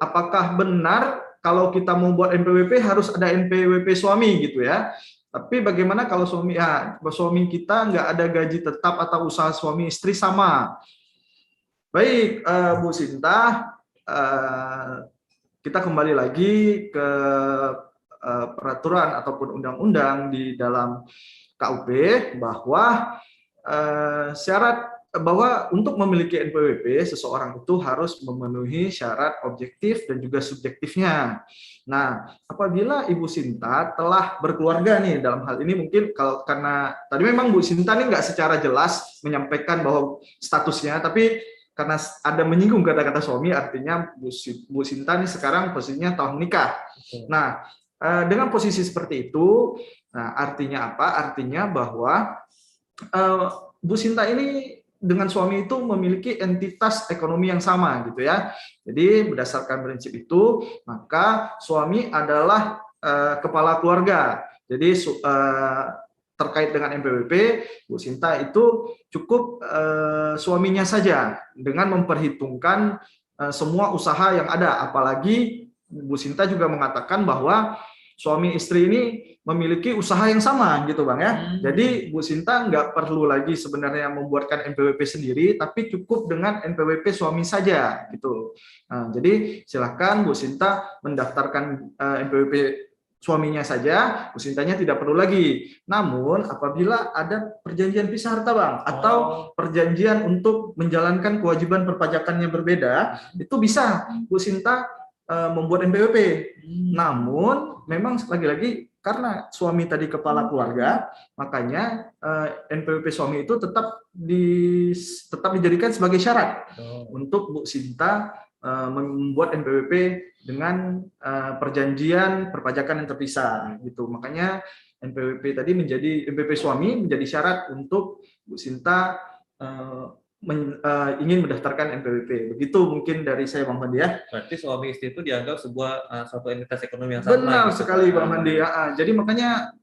apakah benar kalau kita mau buat NPWP harus ada NPWP suami gitu ya? Tapi bagaimana kalau suami kita nggak ada gaji tetap atau usaha suami istri sama? Baik, Bu Sinta, kita kembali lagi ke peraturan ataupun undang-undang di dalam KUP bahwa syarat bahwa untuk memiliki NPWP seseorang itu harus memenuhi syarat objektif dan juga subjektifnya. Nah, apabila Ibu Sinta telah berkeluarga nih, dalam hal ini mungkin karena tadi memang Bu Sinta nih nggak secara jelas menyampaikan bahwa statusnya, tapi karena ada menyinggung kata-kata suami, artinya Bu Sinta nih sekarang posisinya telah menikah. Nah, dengan posisi seperti itu, nah artinya apa? Artinya bahwa Bu Sinta ini dengan suami itu memiliki entitas ekonomi yang sama gitu ya. Jadi berdasarkan prinsip itu, maka suami adalah kepala keluarga. Jadi terkait dengan NPWP, Bu Sinta itu cukup suaminya saja dengan memperhitungkan semua usaha yang ada. Apalagi Bu Sinta juga mengatakan bahwa suami istri ini memiliki usaha yang sama gitu Bang ya. Jadi Bu Sinta nggak perlu lagi sebenarnya membuatkan NPWP sendiri, tapi cukup dengan NPWP suami saja gitu. Nah, jadi silakan Bu Sinta mendaftarkan NPWP suaminya saja, Bu Sintanya tidak perlu lagi. Namun apabila ada perjanjian pisah harta Bang, atau perjanjian untuk menjalankan kewajiban perpajakannya berbeda, itu bisa Bu Sinta membuat NPWP. Namun memang lagi-lagi karena suami tadi kepala keluarga, makanya NPWP suami itu tetap dijadikan sebagai syarat untuk Bu Sinta membuat NPWP dengan perjanjian perpajakan yang terpisah gitu. Makanya NPWP tadi NPWP suami menjadi syarat untuk Bu Sinta ingin mendaftarkan NPWP. Begitu mungkin dari saya Bang Mandi ya. Berarti suami istri itu dianggap suatu entitas ekonomi yang sama. Benar gitu, sekali Bang Mandi. Jadi makanya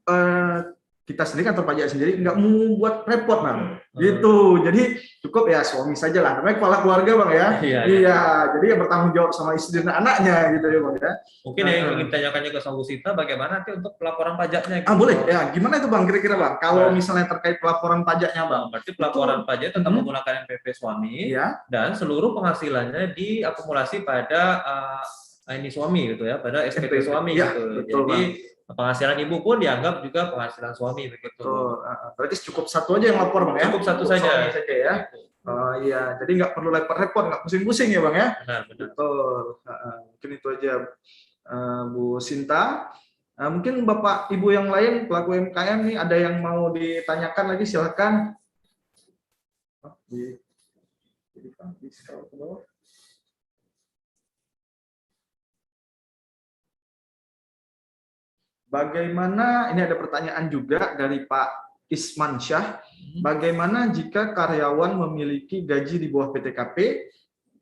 kita sendiri kantor pajak sendiri nggak mau buat repot Bang. Gitu. Jadi cukup ya suami saja lah. Namanya kepala keluarga Bang ya. Iya. Jadi yang bertanggung jawab sama istri dan anaknya gitu ya Bang ya. Mungkin yang ingin ditanyakan juga sama Bu Sinta, bagaimana nanti untuk pelaporan pajaknya? Gitu. Boleh. Ya, gimana itu Bang kira-kira Bang? Kalau misalnya terkait pelaporan pajaknya Bang. Berarti pelaporan pajak tetap menggunakan NPWP suami dan seluruh penghasilannya diakumulasi pada ini suami gitu ya, pada SPT suami gitu. Betul, jadi Bang. penghasilan ibu pun dianggap juga penghasilan suami begitu. Berarti cukup satu aja yang lapor Bang ya? Cukup satu saja. Ya. Iya, jadi nggak perlu repot-repot, nggak pusing-pusing ya Bang ya? Benar. Betul. Mungkin itu aja Bu Sinta. Mungkin Bapak Ibu yang lain pelaku UMKM nih ada yang mau ditanyakan lagi silakan. Bagaimana, ini ada pertanyaan juga dari Pak Ismansyah, bagaimana jika karyawan memiliki gaji di bawah PTKP?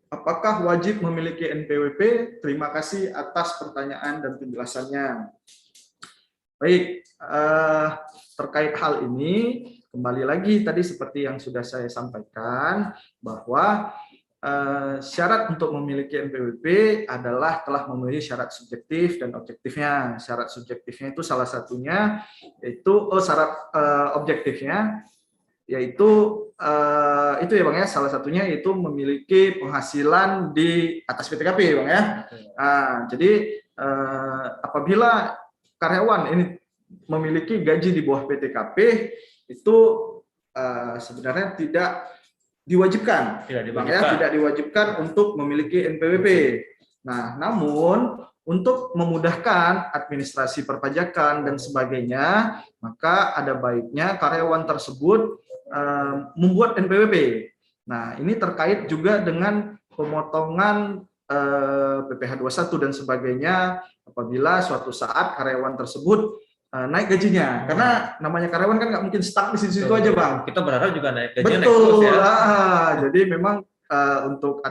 Apakah wajib memiliki NPWP? Terima kasih atas pertanyaan dan penjelasannya. Baik, terkait hal ini, kembali lagi tadi seperti yang sudah saya sampaikan, bahwa syarat untuk memiliki NPWP adalah telah memenuhi syarat subjektif dan objektifnya. Syarat subjektifnya itu salah satunya, yaitu syarat objektifnya, yaitu itu ya Bang ya, salah satunya yaitu memiliki penghasilan di atas PTKP Bang ya. Nah, jadi apabila karyawan ini memiliki gaji di bawah PTKP itu sebenarnya tidak diwajibkan, tidak diwajibkan untuk memiliki NPWP. Nah, namun untuk memudahkan administrasi perpajakan dan sebagainya, maka ada baiknya karyawan tersebut membuat NPWP. Nah, ini terkait juga dengan pemotongan PPh 21 dan sebagainya apabila suatu saat karyawan tersebut naik gajinya, karena namanya karyawan kan nggak mungkin stuck di situ aja Bang. Kita berharap juga naik gajinya. Betul, naik terus ya. Jadi memang untuk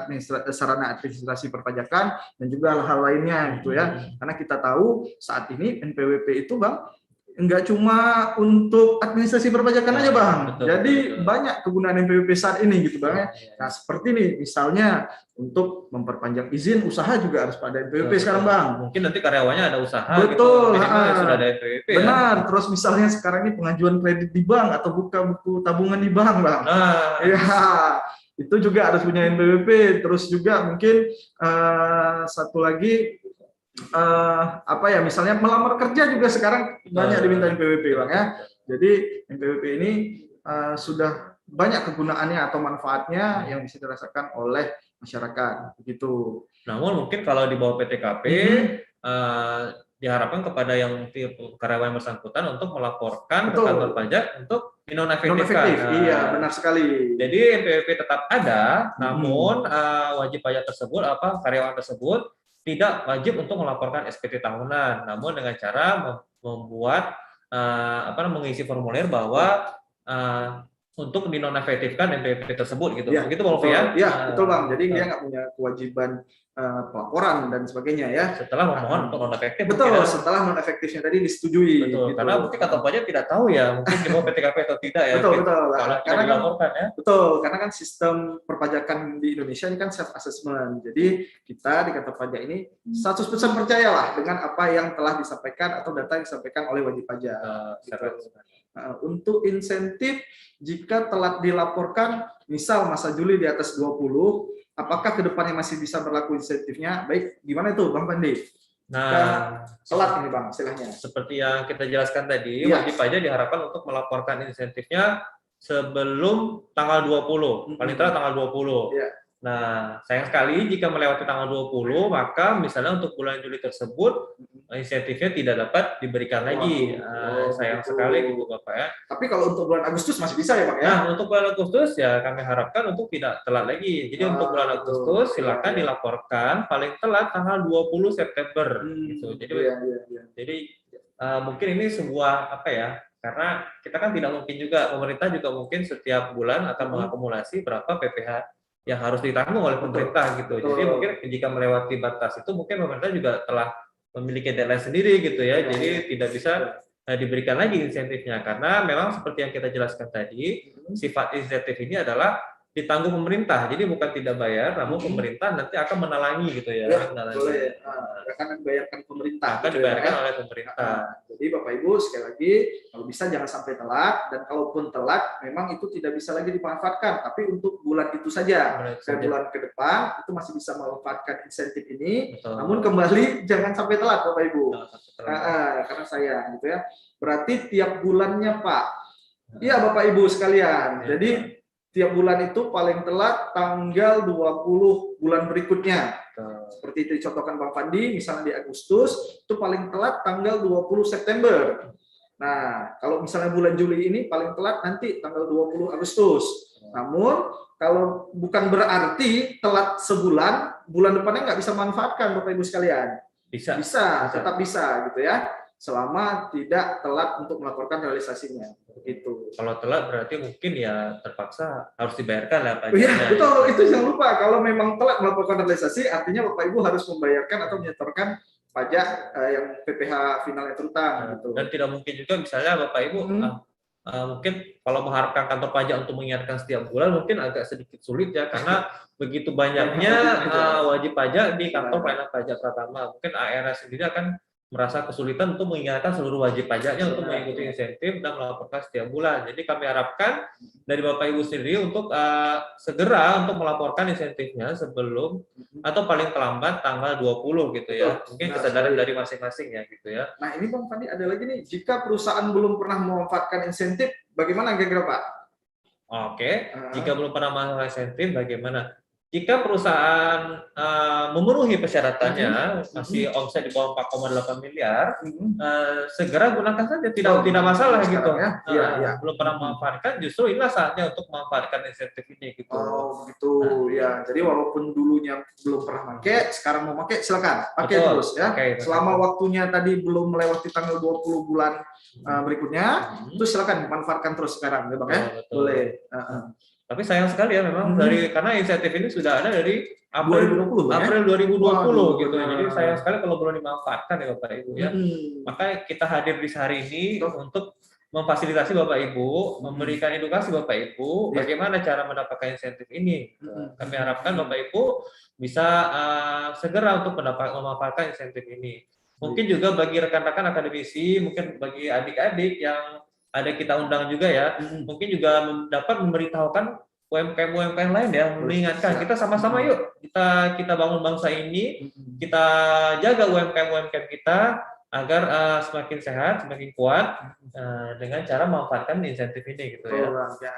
sarana administrasi perpajakan dan juga hal-hal lainnya gitu ya, karena kita tahu saat ini NPWP itu Bang nggak cuma untuk administrasi perpajakan aja Bang, jadi banyak kegunaan NPWP saat ini gitu Bang ya. Nah seperti ini misalnya untuk memperpanjang izin usaha juga harus pada NPWP sekarang Bang. Mungkin nanti karyawannya ada usaha. Betul, gitu, sudah ada NPWP. Benar. Ya? Terus misalnya sekarang ini pengajuan kredit di bank atau buka buku tabungan di bank Bang. Nah, ya itu juga harus punya NPWP. Terus juga mungkin satu lagi apa ya, misalnya melamar kerja juga sekarang banyak diminta NPWP Bang ya. Jadi NPWP ini sudah banyak kegunaannya atau manfaatnya yang bisa dirasakan oleh masyarakat begitu. Namun mungkin kalau di bawah PTKP diharapkan kepada yang karyawan bersangkutan untuk melaporkan ke kantor pajak untuk dinonaktifkan. Iya, benar sekali. Jadi NPWP tetap ada, namun wajib pajak tersebut karyawan tersebut tidak wajib untuk melaporkan SPT tahunan, namun dengan cara membuat mengisi formulir bahwa untuk dinonaktifkan NPWP tersebut gitu. Ya, begitu Bang Novi ya? Iya, betul Bang. Jadi dia nggak punya kewajiban pelaporan dan sebagainya ya. Setelah memohon untuk non-efektif. Betul, setelah non-efektifnya tadi disetujui. Betul, gitu. karena mungkin kantor pajak tidak tahu ya, mungkin di bawah PTKP atau tidak ya. Betul. Karena dilaporkan ya. Betul, karena kan sistem perpajakan di Indonesia ini kan self assessment. Jadi kita di kantor pajak ini 100% percayalah dengan apa yang telah disampaikan atau data yang disampaikan oleh wajib pajak. Untuk insentif jika telat dilaporkan, misal masa Juli di atas 20, apakah kedepannya masih bisa berlaku insentifnya? Baik, gimana itu Bang Pandi? Nah, telat ini Bang, istilahnya. Seperti yang kita jelaskan tadi, wajib pajak diharapkan untuk melaporkan insentifnya sebelum tanggal 20, paling telat tanggal 20. Ya. Nah, sayang sekali jika melewati tanggal 20, maka misalnya untuk bulan Juli tersebut insentifnya tidak dapat diberikan lagi. Sayang sekali gitu Bapak ya. Tapi kalau untuk bulan Agustus masih bisa ya Pak ya? Nah, untuk bulan Agustus ya kami harapkan untuk tidak telat lagi. Jadi untuk bulan Agustus silakan dilaporkan paling telat tanggal 20 September gitu. Jadi mungkin ini sebuah karena kita kan tidak mungkin juga, pemerintah juga mungkin setiap bulan akan mengakumulasi berapa PPh yang harus ditanggung oleh pemerintah gitu. Jadi mungkin jika melewati batas itu mungkin pemerintah juga telah memiliki deadline sendiri gitu ya. Jadi tidak bisa diberikan lagi insentifnya, karena memang seperti yang kita jelaskan tadi, sifat insentif ini adalah ditanggung pemerintah. Jadi bukan tidak bayar, namun pemerintah nanti akan menalangi gitu ya. Boleh. Akan dibayarkan pemerintah. Akan dibayarkan oleh pemerintah. Jadi Bapak Ibu sekali lagi kalau bisa jangan sampai telat, dan kalaupun telat memang itu tidak bisa lagi dimanfaatkan, tapi untuk bulan itu saja. Bulan ke depan itu masih bisa memanfaatkan insentif ini. Betul. Namun kembali jangan sampai telat Bapak Ibu. Karena sayang gitu ya. Berarti tiap bulannya Pak. Iya Bapak Ibu sekalian. Jadi tiap bulan itu paling telat tanggal 20 bulan berikutnya. Seperti itu dicontohkan Bang Fandi, misalnya di Agustus, itu paling telat tanggal 20 September. Nah, kalau misalnya bulan Juli ini paling telat nanti tanggal 20 Agustus. Namun, kalau bukan berarti telat sebulan, bulan depannya nggak bisa manfaatkan Bapak Ibu sekalian. Bisa, tetap bisa gitu ya. Selama tidak telat untuk melaporkan realisasinya. Begitu. Kalau telat berarti mungkin ya terpaksa harus dibayarkan lah Oh iya, pajaknya. betul. Itu jangan lupa. Kalau memang telat melakukan realisasi, artinya Bapak Ibu harus membayarkan atau menyetorkan pajak yang PPh final yang terutang. Gitu. Dan tidak mungkin juga misalnya Bapak Ibu mungkin kalau mengharapkan kantor pajak untuk mengingatkan setiap bulan mungkin agak sedikit sulit ya, karena begitu banyaknya wajib pajak di kantor pelayanan pajak Pratama. Mungkin ARS sendiri akan merasa kesulitan untuk mengingatkan seluruh wajib pajaknya untuk mengikuti insentif dan melaporkan setiap bulan. Jadi kami harapkan dari Bapak Ibu sendiri untuk segera untuk melaporkan insentifnya sebelum atau paling terlambat tanggal 20 gitu ya. Mungkin kesadaran dari masing-masing ya gitu ya. Nah ini Bang Fandi ada lagi nih, jika perusahaan belum pernah memanfaatkan insentif, bagaimana kira-kira Pak? Oke, jika belum pernah memanfaatkan insentif bagaimana? Jika perusahaan memenuhi persyaratannya, masih omset di bawah 4,8 miliar, segera gunakan saja, tidak masalah gitu. Belum pernah memanfaatkan, justru inilah saatnya untuk memanfaatkan insentif ini gitu. Oh gitu ya. Jadi walaupun dulunya belum pernah pakai, sekarang mau pakai silakan pakai terus ya. Selama waktunya tadi belum melewati tanggal 20 bulan berikutnya, itu silakan manfaatkan terus sekarang ya Bang ya. Boleh. Tapi sayang sekali ya memang karena insentif ini sudah ada dari April 2020 gitu. Jadi sayang sekali kalau belum dimanfaatkan ya Bapak Ibu ya. Maka kita hadir di hari ini untuk memfasilitasi Bapak Ibu, memberikan edukasi Bapak Ibu bagaimana cara mendapatkan insentif ini. Kami harapkan Bapak Ibu bisa segera untuk memanfaatkan insentif ini. Mungkin juga bagi rekan-rekan akademisi, mungkin bagi adik-adik yang ada kita undang juga ya, mungkin juga dapat memberitahukan UMKM lain ya, mengingatkan kita sama-sama yuk kita bangun bangsa ini, kita jaga UMKM kita agar semakin sehat, semakin kuat dengan cara memanfaatkan insentif ini gitu ya.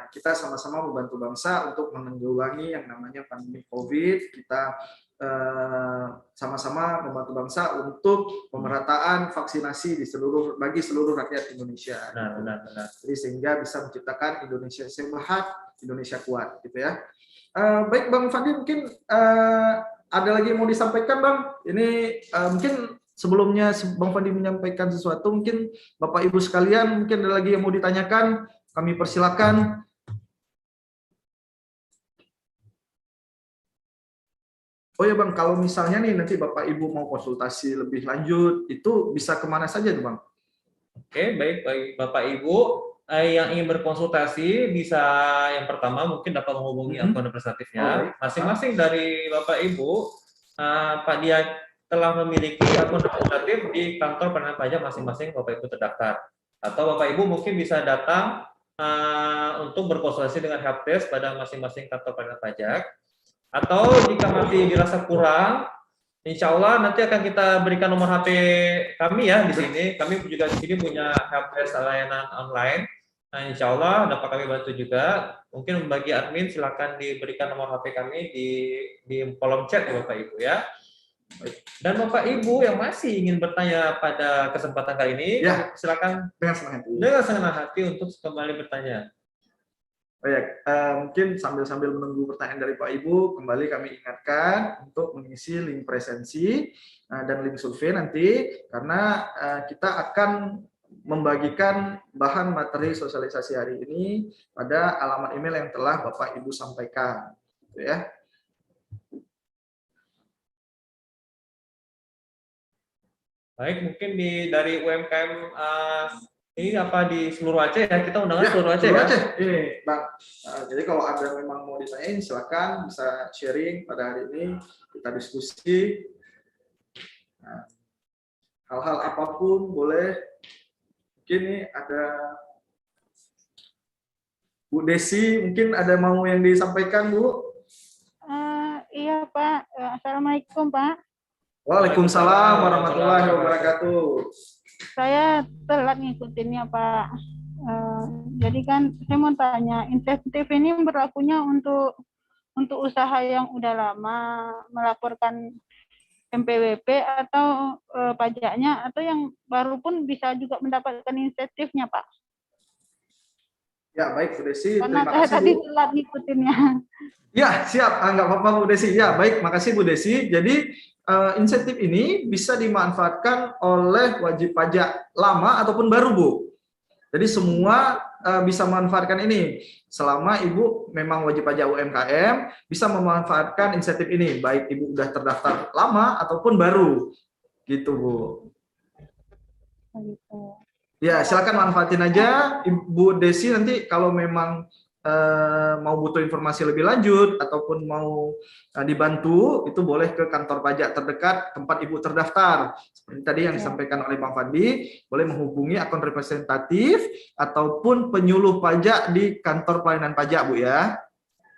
Kita sama-sama membantu bangsa untuk menanggulangi yang namanya pandemi COVID. Kita sama-sama membantu bangsa untuk pemerataan vaksinasi bagi seluruh rakyat Indonesia. Benar. Jadi sehingga bisa menciptakan Indonesia sehat, Indonesia kuat, gitu ya. Baik Bang Fandi, mungkin ada lagi yang mau disampaikan Bang. Ini mungkin sebelumnya Bang Fandi menyampaikan sesuatu, mungkin Bapak Ibu sekalian mungkin ada lagi yang mau ditanyakan, kami persilakan. Oh ya Bang, kalau misalnya nih nanti Bapak Ibu mau konsultasi lebih lanjut, itu bisa kemana saja tuh Bang? Oke, baik Bapak Ibu yang ingin berkonsultasi bisa yang pertama mungkin dapat menghubungi akun representatifnya. Masing-masing dari Bapak Ibu, Pak Dia telah memiliki akun representatif di kantor pelayanan pajak masing-masing Bapak Ibu terdaftar. Atau Bapak Ibu mungkin bisa datang untuk berkonsultasi dengan helpdesk pada masing-masing kantor pelayanan pajak. Atau jika masih dirasa kurang, insya Allah nanti akan kita berikan nomor HP kami ya di sini. Kami juga di sini punya helpdesk layanan online. Nah, insya Allah dapat kami bantu juga. Mungkin bagi admin silakan diberikan nomor HP kami di kolom chat ya Bapak Ibu ya. Dan Bapak Ibu yang masih ingin bertanya pada kesempatan kali ini, silakan dengan senang hati untuk kembali bertanya. Baik, mungkin sambil menunggu pertanyaan dari Pak Ibu, kembali kami ingatkan untuk mengisi link presensi dan link survei nanti, karena kita akan membagikan bahan materi sosialisasi hari ini pada alamat email yang telah Bapak Ibu sampaikan, gitu ya. Baik, mungkin dari UMKM ini apa di seluruh Aceh ya, kita undangan seluruh Aceh ya? Ini Bang, jadi kalau ada memang mau ditanyain silakan bisa sharing pada hari ini, kita diskusi hal-hal apapun boleh. Mungkin nih ada Bu Desi, mungkin ada mau yang disampaikan Bu? Iya Pak, Assalamualaikum Pak. Waalaikumsalam warahmatullahi wabarakatuh. Saya telat ngikutinnya Pak. Jadi kan saya mau tanya, insentif ini berlakunya untuk usaha yang udah lama melaporkan MPWP atau pajaknya, atau yang baru pun bisa juga mendapatkan insentifnya Pak? Ya baik Bu Desi, karena terima kasih tadi Bu. telat ngikutinnya. Ya siap, nggak apa-apa Bu Desi. Ya baik, makasih Bu Desi. Jadi insentif ini bisa dimanfaatkan oleh wajib pajak lama ataupun baru Bu. Jadi semua bisa memanfaatkan ini. Selama Ibu memang wajib pajak UMKM, bisa memanfaatkan insentif ini, baik Ibu udah terdaftar lama ataupun baru. Gitu, Bu. Begitu. Ya, silakan manfaatin aja, Ibu Desi. Nanti kalau memang mau butuh informasi lebih lanjut ataupun mau dibantu, itu boleh ke kantor pajak terdekat tempat Ibu terdaftar. Seperti tadi yang disampaikan oleh Bang Fadli, boleh menghubungi akun representatif ataupun penyuluh pajak di kantor pelayanan pajak, Bu ya.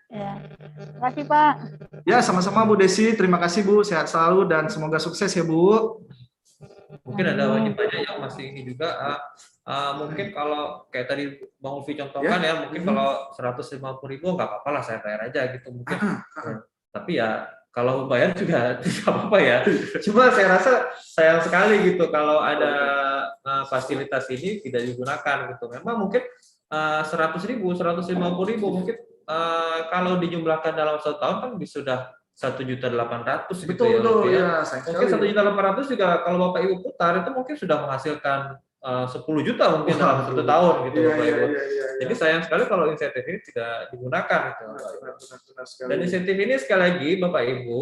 Ya. Terima kasih, Pak. Ya, sama-sama Bu Desi. Terima kasih Bu, sehat selalu dan semoga sukses ya Bu. Mungkin ada wajib pajak yang masih ini juga. Mungkin kalau kayak tadi Bang Ulfi contohkan ya, mungkin kalau 150.000 nggak apa-apa lah, saya bayar aja gitu mungkin. Tapi ya kalau bayar juga tidak apa-apa ya. Cuma saya rasa sayang sekali gitu kalau ada fasilitas ini tidak digunakan gitu. Memang mungkin 100.000, 150.000 mungkin kalau dijumlahkan dalam 1 tahun kan sudah 1.800.000 gitu ya. Betul, ya. ya. Mungkin 1.800.000 juga kalau Bapak Ibu putar itu mungkin sudah menghasilkan 10 juta mungkin dalam 1 tahun gitu Bapak Ibu. Jadi sayang sekali kalau insentif ini tidak digunakan gitu. Dan insentif ini sekali lagi Bapak Ibu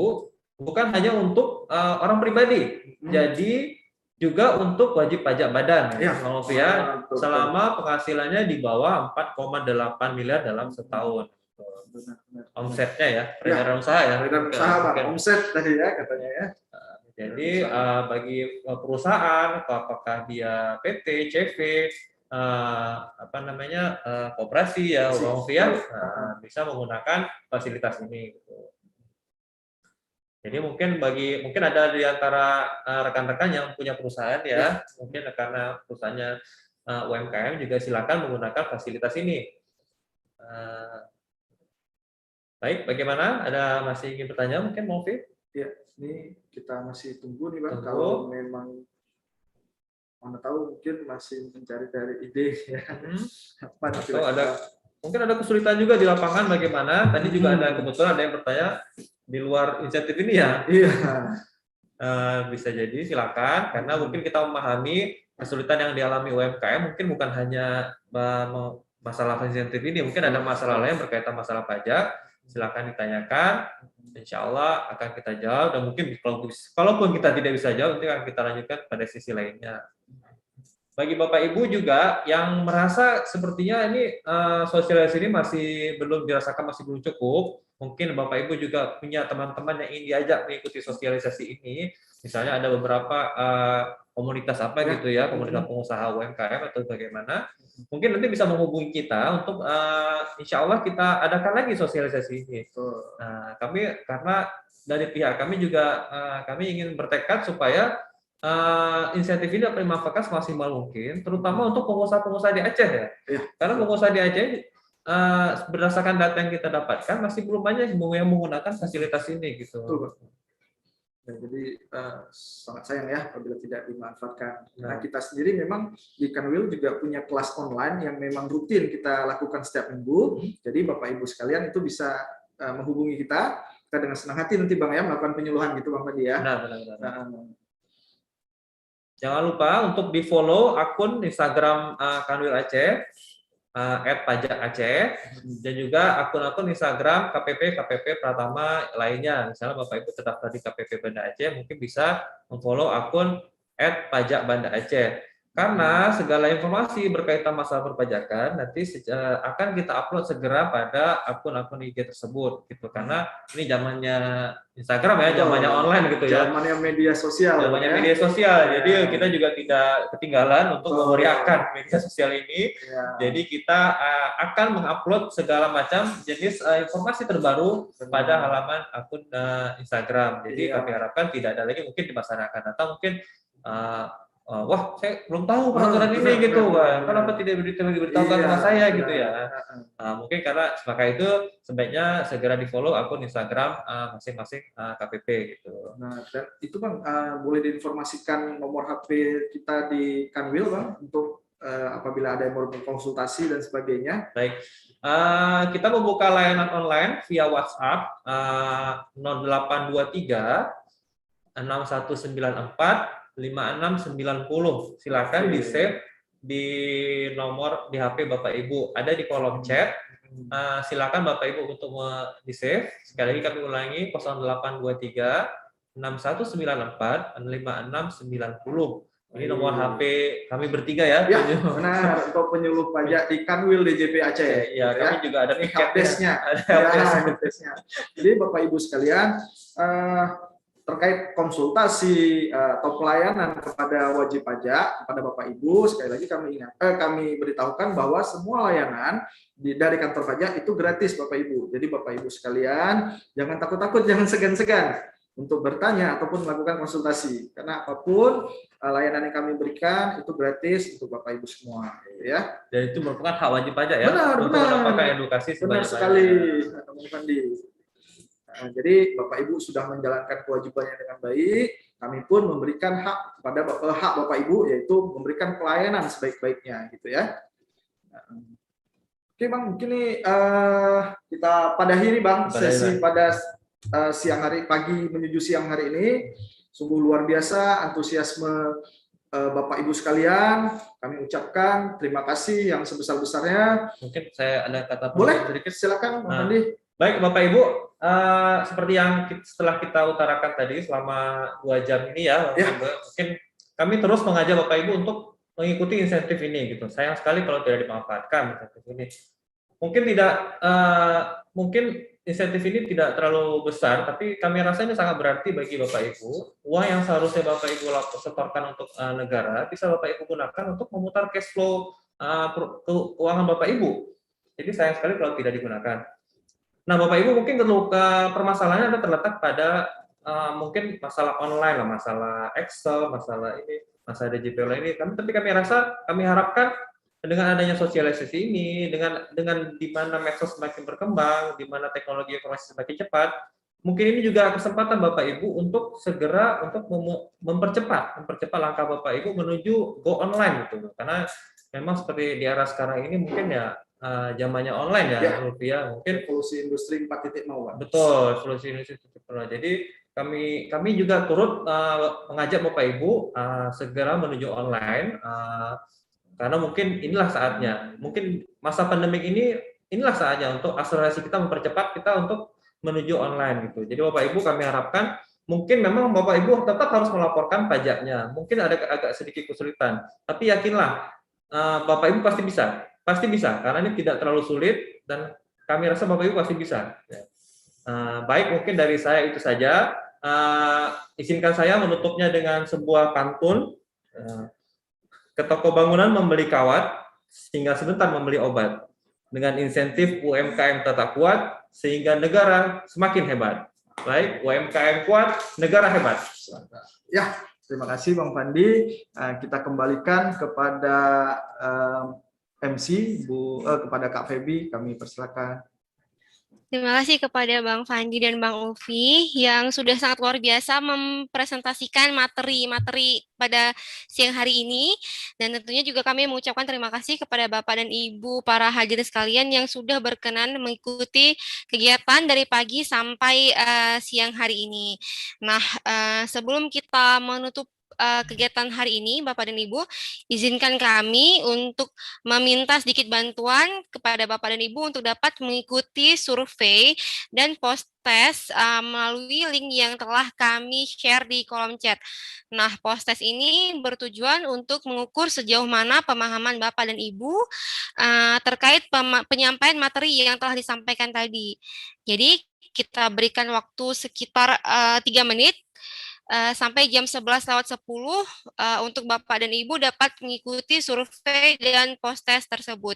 bukan hanya untuk orang pribadi. Jadi juga untuk wajib pajak badan ya, selama penghasilannya di bawah 4,8 miliar dalam setahun. Omsetnya ya, peredaran usaha ya. Peredaran usaha, Pak. Omset tadi ya katanya ya. Jadi bagi perusahaan, apakah dia PT, CV, koperasi ya, bisa menggunakan fasilitas ini. Gitu. Jadi mungkin ada di antara rekan-rekan yang punya perusahaan ya, mungkin karena perusahaannya UMKM juga silakan menggunakan fasilitas ini. Baik, bagaimana? Ada masih ingin bertanya mungkin, Mofi? Ya, ini kita masih tunggu nih Bang. Kalau memang mana tahu mungkin masih mencari ide ya. Mungkin ada kesulitan juga di lapangan bagaimana? Tadi juga ada kebetulan ada yang bertanya di luar insentif ini ya. Iya. Bisa jadi silakan karena mungkin kita memahami kesulitan yang dialami UMKM mungkin bukan hanya masalah insentif ini, mungkin ada masalah lain berkaitan masalah pajak. Silakan ditanyakan, insya Allah akan kita jawab dan mungkin kalaupun kita tidak bisa jawab, nanti akan kita lanjutkan pada sisi lainnya. Bagi Bapak Ibu juga yang merasa sepertinya ini sosialisasi ini masih belum dirasakan, masih belum cukup, mungkin Bapak Ibu juga punya teman-teman yang ingin diajak mengikuti sosialisasi ini, misalnya ada beberapa komunitas apa gitu ya, komunitas pengusaha UMKM atau bagaimana, mungkin nanti bisa menghubungi kita untuk insya Allah kita adakan lagi sosialisasi ini. Nah, karena dari pihak kami juga kami ingin bertekad supaya insentif ini dapat dimanfaatkan semaksimal mungkin, terutama untuk pengusaha-pengusaha di Aceh ya. Karena pengusaha di Aceh berdasarkan data yang kita dapatkan masih belum banyak yang menggunakan fasilitas ini gitu. Ya, jadi sangat sayang ya apabila tidak dimanfaatkan. Nah, kita sendiri memang di Kanwil juga punya kelas online yang memang rutin kita lakukan setiap minggu. Jadi Bapak Ibu sekalian itu bisa menghubungi kita dengan senang hati nanti Bang ya melakukan penyuluhan gitu Bang Fadi ya. Benar. Jangan lupa untuk di-follow akun Instagram Kanwil Aceh @pajakaceh dan juga akun-akun Instagram KPP Pratama lainnya. Misalnya Bapak Ibu terdaftar di KPP Banda Aceh, mungkin bisa memfollow akun @pajakbandaaceh. Karena segala informasi berkaitan masalah perpajakan nanti akan kita upload segera pada akun-akun IG tersebut gitu. Karena ini zamannya Instagram ya, zamannya online gitu ya. Zamannya media sosial. Zamannya media sosial. Jadi kita juga tidak ketinggalan untuk memeriahkan media sosial ini. Jadi kita akan mengupload segala macam jenis informasi terbaru pada halaman akun Instagram. Jadi kami harapkan tidak ada lagi mungkin di masa yang akan datang mungkin wah saya belum tahu peraturan ini gitu, kenapa tidak diberitahukan sama saya gitu ya. Mungkin karena maka itu sebaiknya segera di follow akun Instagram masing-masing KPP gitu. Nah, dan itu Bang boleh diinformasikan nomor HP kita di Kanwil Bang untuk apabila ada yang mau berkonsultasi dan sebagainya. Baik, kita membuka layanan online via WhatsApp 0823 6194 5690. Silakan di save di nomor di HP Bapak Ibu, ada di kolom chat. Silakan Bapak Ibu untuk di save. Sekali lagi kami ulangi 0823 6194 5690. Ini nomor HP kami bertiga ya. Ya, benar, untuk penyuluh pajak di Kanwil DJP Aceh. Ya, kami juga ada helpdesk-nya. Helpdesk-nya. Jadi Bapak Ibu sekalian, terkait konsultasi atau pelayanan kepada wajib pajak kepada Bapak Ibu, sekali lagi kami beritahukan bahwa semua layanan dari kantor pajak itu gratis Bapak Ibu. Jadi Bapak Ibu sekalian, jangan takut-takut, jangan segan-segan untuk bertanya ataupun melakukan konsultasi, karena apapun layanan yang kami berikan itu gratis untuk Bapak Ibu semua, ya. Dan itu merupakan hak wajib pajak ya. Benar, untuk mendapatkan edukasi benar sekali, teman Fandi. Jadi Bapak Ibu sudah menjalankan kewajibannya dengan baik. Kami pun memberikan hak kepada hak Bapak Ibu, yaitu memberikan pelayanan sebaik-baiknya, gitu ya. Oke Bang, mungkin nih kita padahi nih Bang sesi pada siang hari, pagi menuju siang hari ini. Sungguh luar biasa antusiasme Bapak Ibu sekalian. Kami ucapkan terima kasih yang sebesar-besarnya. Mungkin saya ada kata boleh sedikit. Silakan Bang Andi. Baik Bapak Ibu, seperti yang setelah kita utarakan tadi selama 2 jam ini ya, mungkin kami terus mengajak Bapak Ibu untuk mengikuti insentif ini gitu. Sayang sekali kalau tidak dimanfaatkan insentif ini. Mungkin insentif ini tidak terlalu besar, tapi kami rasa ini sangat berarti bagi Bapak Ibu. Uang yang seharusnya Bapak Ibu setorkan untuk negara bisa Bapak Ibu gunakan untuk memutar cash flow keuangan Bapak Ibu. Jadi sayang sekali kalau tidak digunakan. Nah, Bapak Ibu mungkin permasalahannya ada terletak pada mungkin masalah online lah, masalah Excel, masalah ini, masalah DJP ini. Tapi kami harapkan dengan adanya sosialisasi ini, dengan di mana medsos semakin berkembang, di mana teknologi informasi semakin cepat, mungkin ini juga kesempatan Bapak Ibu untuk segera mempercepat langkah Bapak Ibu menuju go online gitu. Karena memang seperti di era sekarang ini mungkin ya zamannya online ya, rupiah mungkin revolusi industri 4.0. Betul, revolusi industri 4.0. Jadi kami juga turut mengajak Bapak Ibu segera menuju online. Karena mungkin inilah saatnya, mungkin masa pandemik inilah saatnya untuk akselerasi kita mempercepat kita untuk menuju online gitu. Jadi Bapak Ibu kami harapkan mungkin memang Bapak Ibu tetap harus melaporkan pajaknya. Mungkin ada agak sedikit kesulitan, tapi yakinlah Bapak Ibu pasti bisa karena ini tidak terlalu sulit dan kami rasa Bapak Ibu pasti bisa. Baik, mungkin dari saya itu saja. Izinkan saya menutupnya dengan sebuah pantun. Ke toko bangunan membeli kawat, sehingga sebentar membeli obat. Dengan insentif UMKM tetap kuat, sehingga negara semakin hebat. Baik, UMKM kuat, negara hebat. Ya, terima kasih Bang Fandi. Kita kembalikan kepada MC, kepada Kak Febi, kami persilakan. Terima kasih kepada Bang Fandi dan Bang Ufi yang sudah sangat luar biasa mempresentasikan materi-materi pada siang hari ini. Dan tentunya juga kami mengucapkan terima kasih kepada Bapak dan Ibu para hadirin sekalian yang sudah berkenan mengikuti kegiatan dari pagi sampai siang hari ini. Nah, sebelum kita menutup kegiatan hari ini, Bapak dan Ibu, izinkan kami untuk meminta sedikit bantuan kepada Bapak dan Ibu untuk dapat mengikuti survei dan post-test melalui link yang telah kami share di kolom chat. Nah, post-test ini bertujuan untuk mengukur sejauh mana pemahaman Bapak dan Ibu terkait penyampaian materi yang telah disampaikan tadi. Jadi, kita berikan waktu sekitar 3 menit sampai jam 11:10 untuk Bapak dan Ibu dapat mengikuti survei dan post-test tersebut.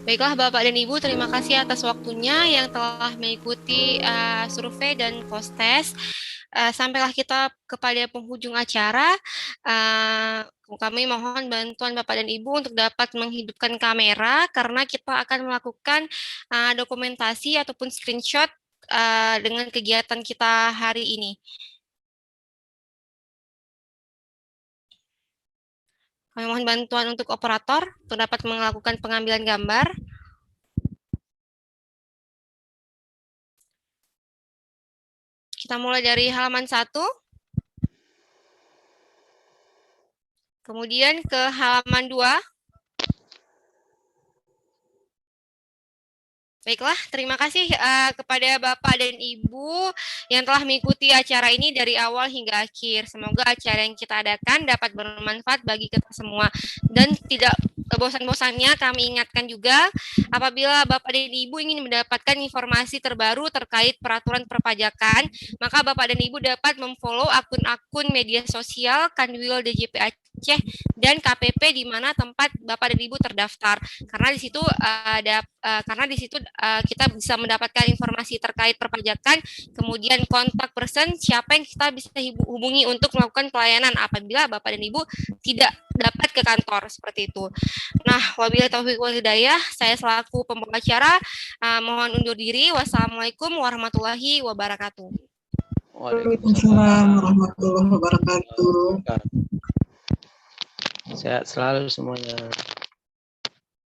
Baiklah Bapak dan Ibu, terima kasih atas waktunya yang telah mengikuti survei dan post-test. Sampailah kita kepada penghujung acara. Kami mohon bantuan Bapak dan Ibu untuk dapat menghidupkan kamera karena kita akan melakukan dokumentasi ataupun screenshot dengan kegiatan kita hari ini. Kami mohon bantuan untuk operator untuk dapat melakukan pengambilan gambar. Kita mulai dari halaman 1. Kemudian ke halaman 2. Baiklah, terima kasih kepada Bapak dan Ibu yang telah mengikuti acara ini dari awal hingga akhir. Semoga acara yang kita adakan dapat bermanfaat bagi kita semua. Dan tidak bosan-bosannya kami ingatkan juga, apabila Bapak dan Ibu ingin mendapatkan informasi terbaru terkait peraturan perpajakan, maka Bapak dan Ibu dapat memfollow akun-akun media sosial Kanwil DJP Aceh dan KPP di mana tempat Bapak dan Ibu terdaftar. Karena di situ kita bisa mendapatkan informasi terkait perpajakan, kemudian kontak person siapa yang kita bisa hubungi untuk melakukan pelayanan apabila Bapak dan Ibu tidak dapat ke kantor, seperti itu. Nah, wabillahi taufiq wal hidayah, saya selaku pembawa acara mohon undur diri. Wassalamualaikum warahmatullahi wabarakatuh. Waalaikumsalam warahmatullahi wabarakatuh. Sehat selalu semuanya.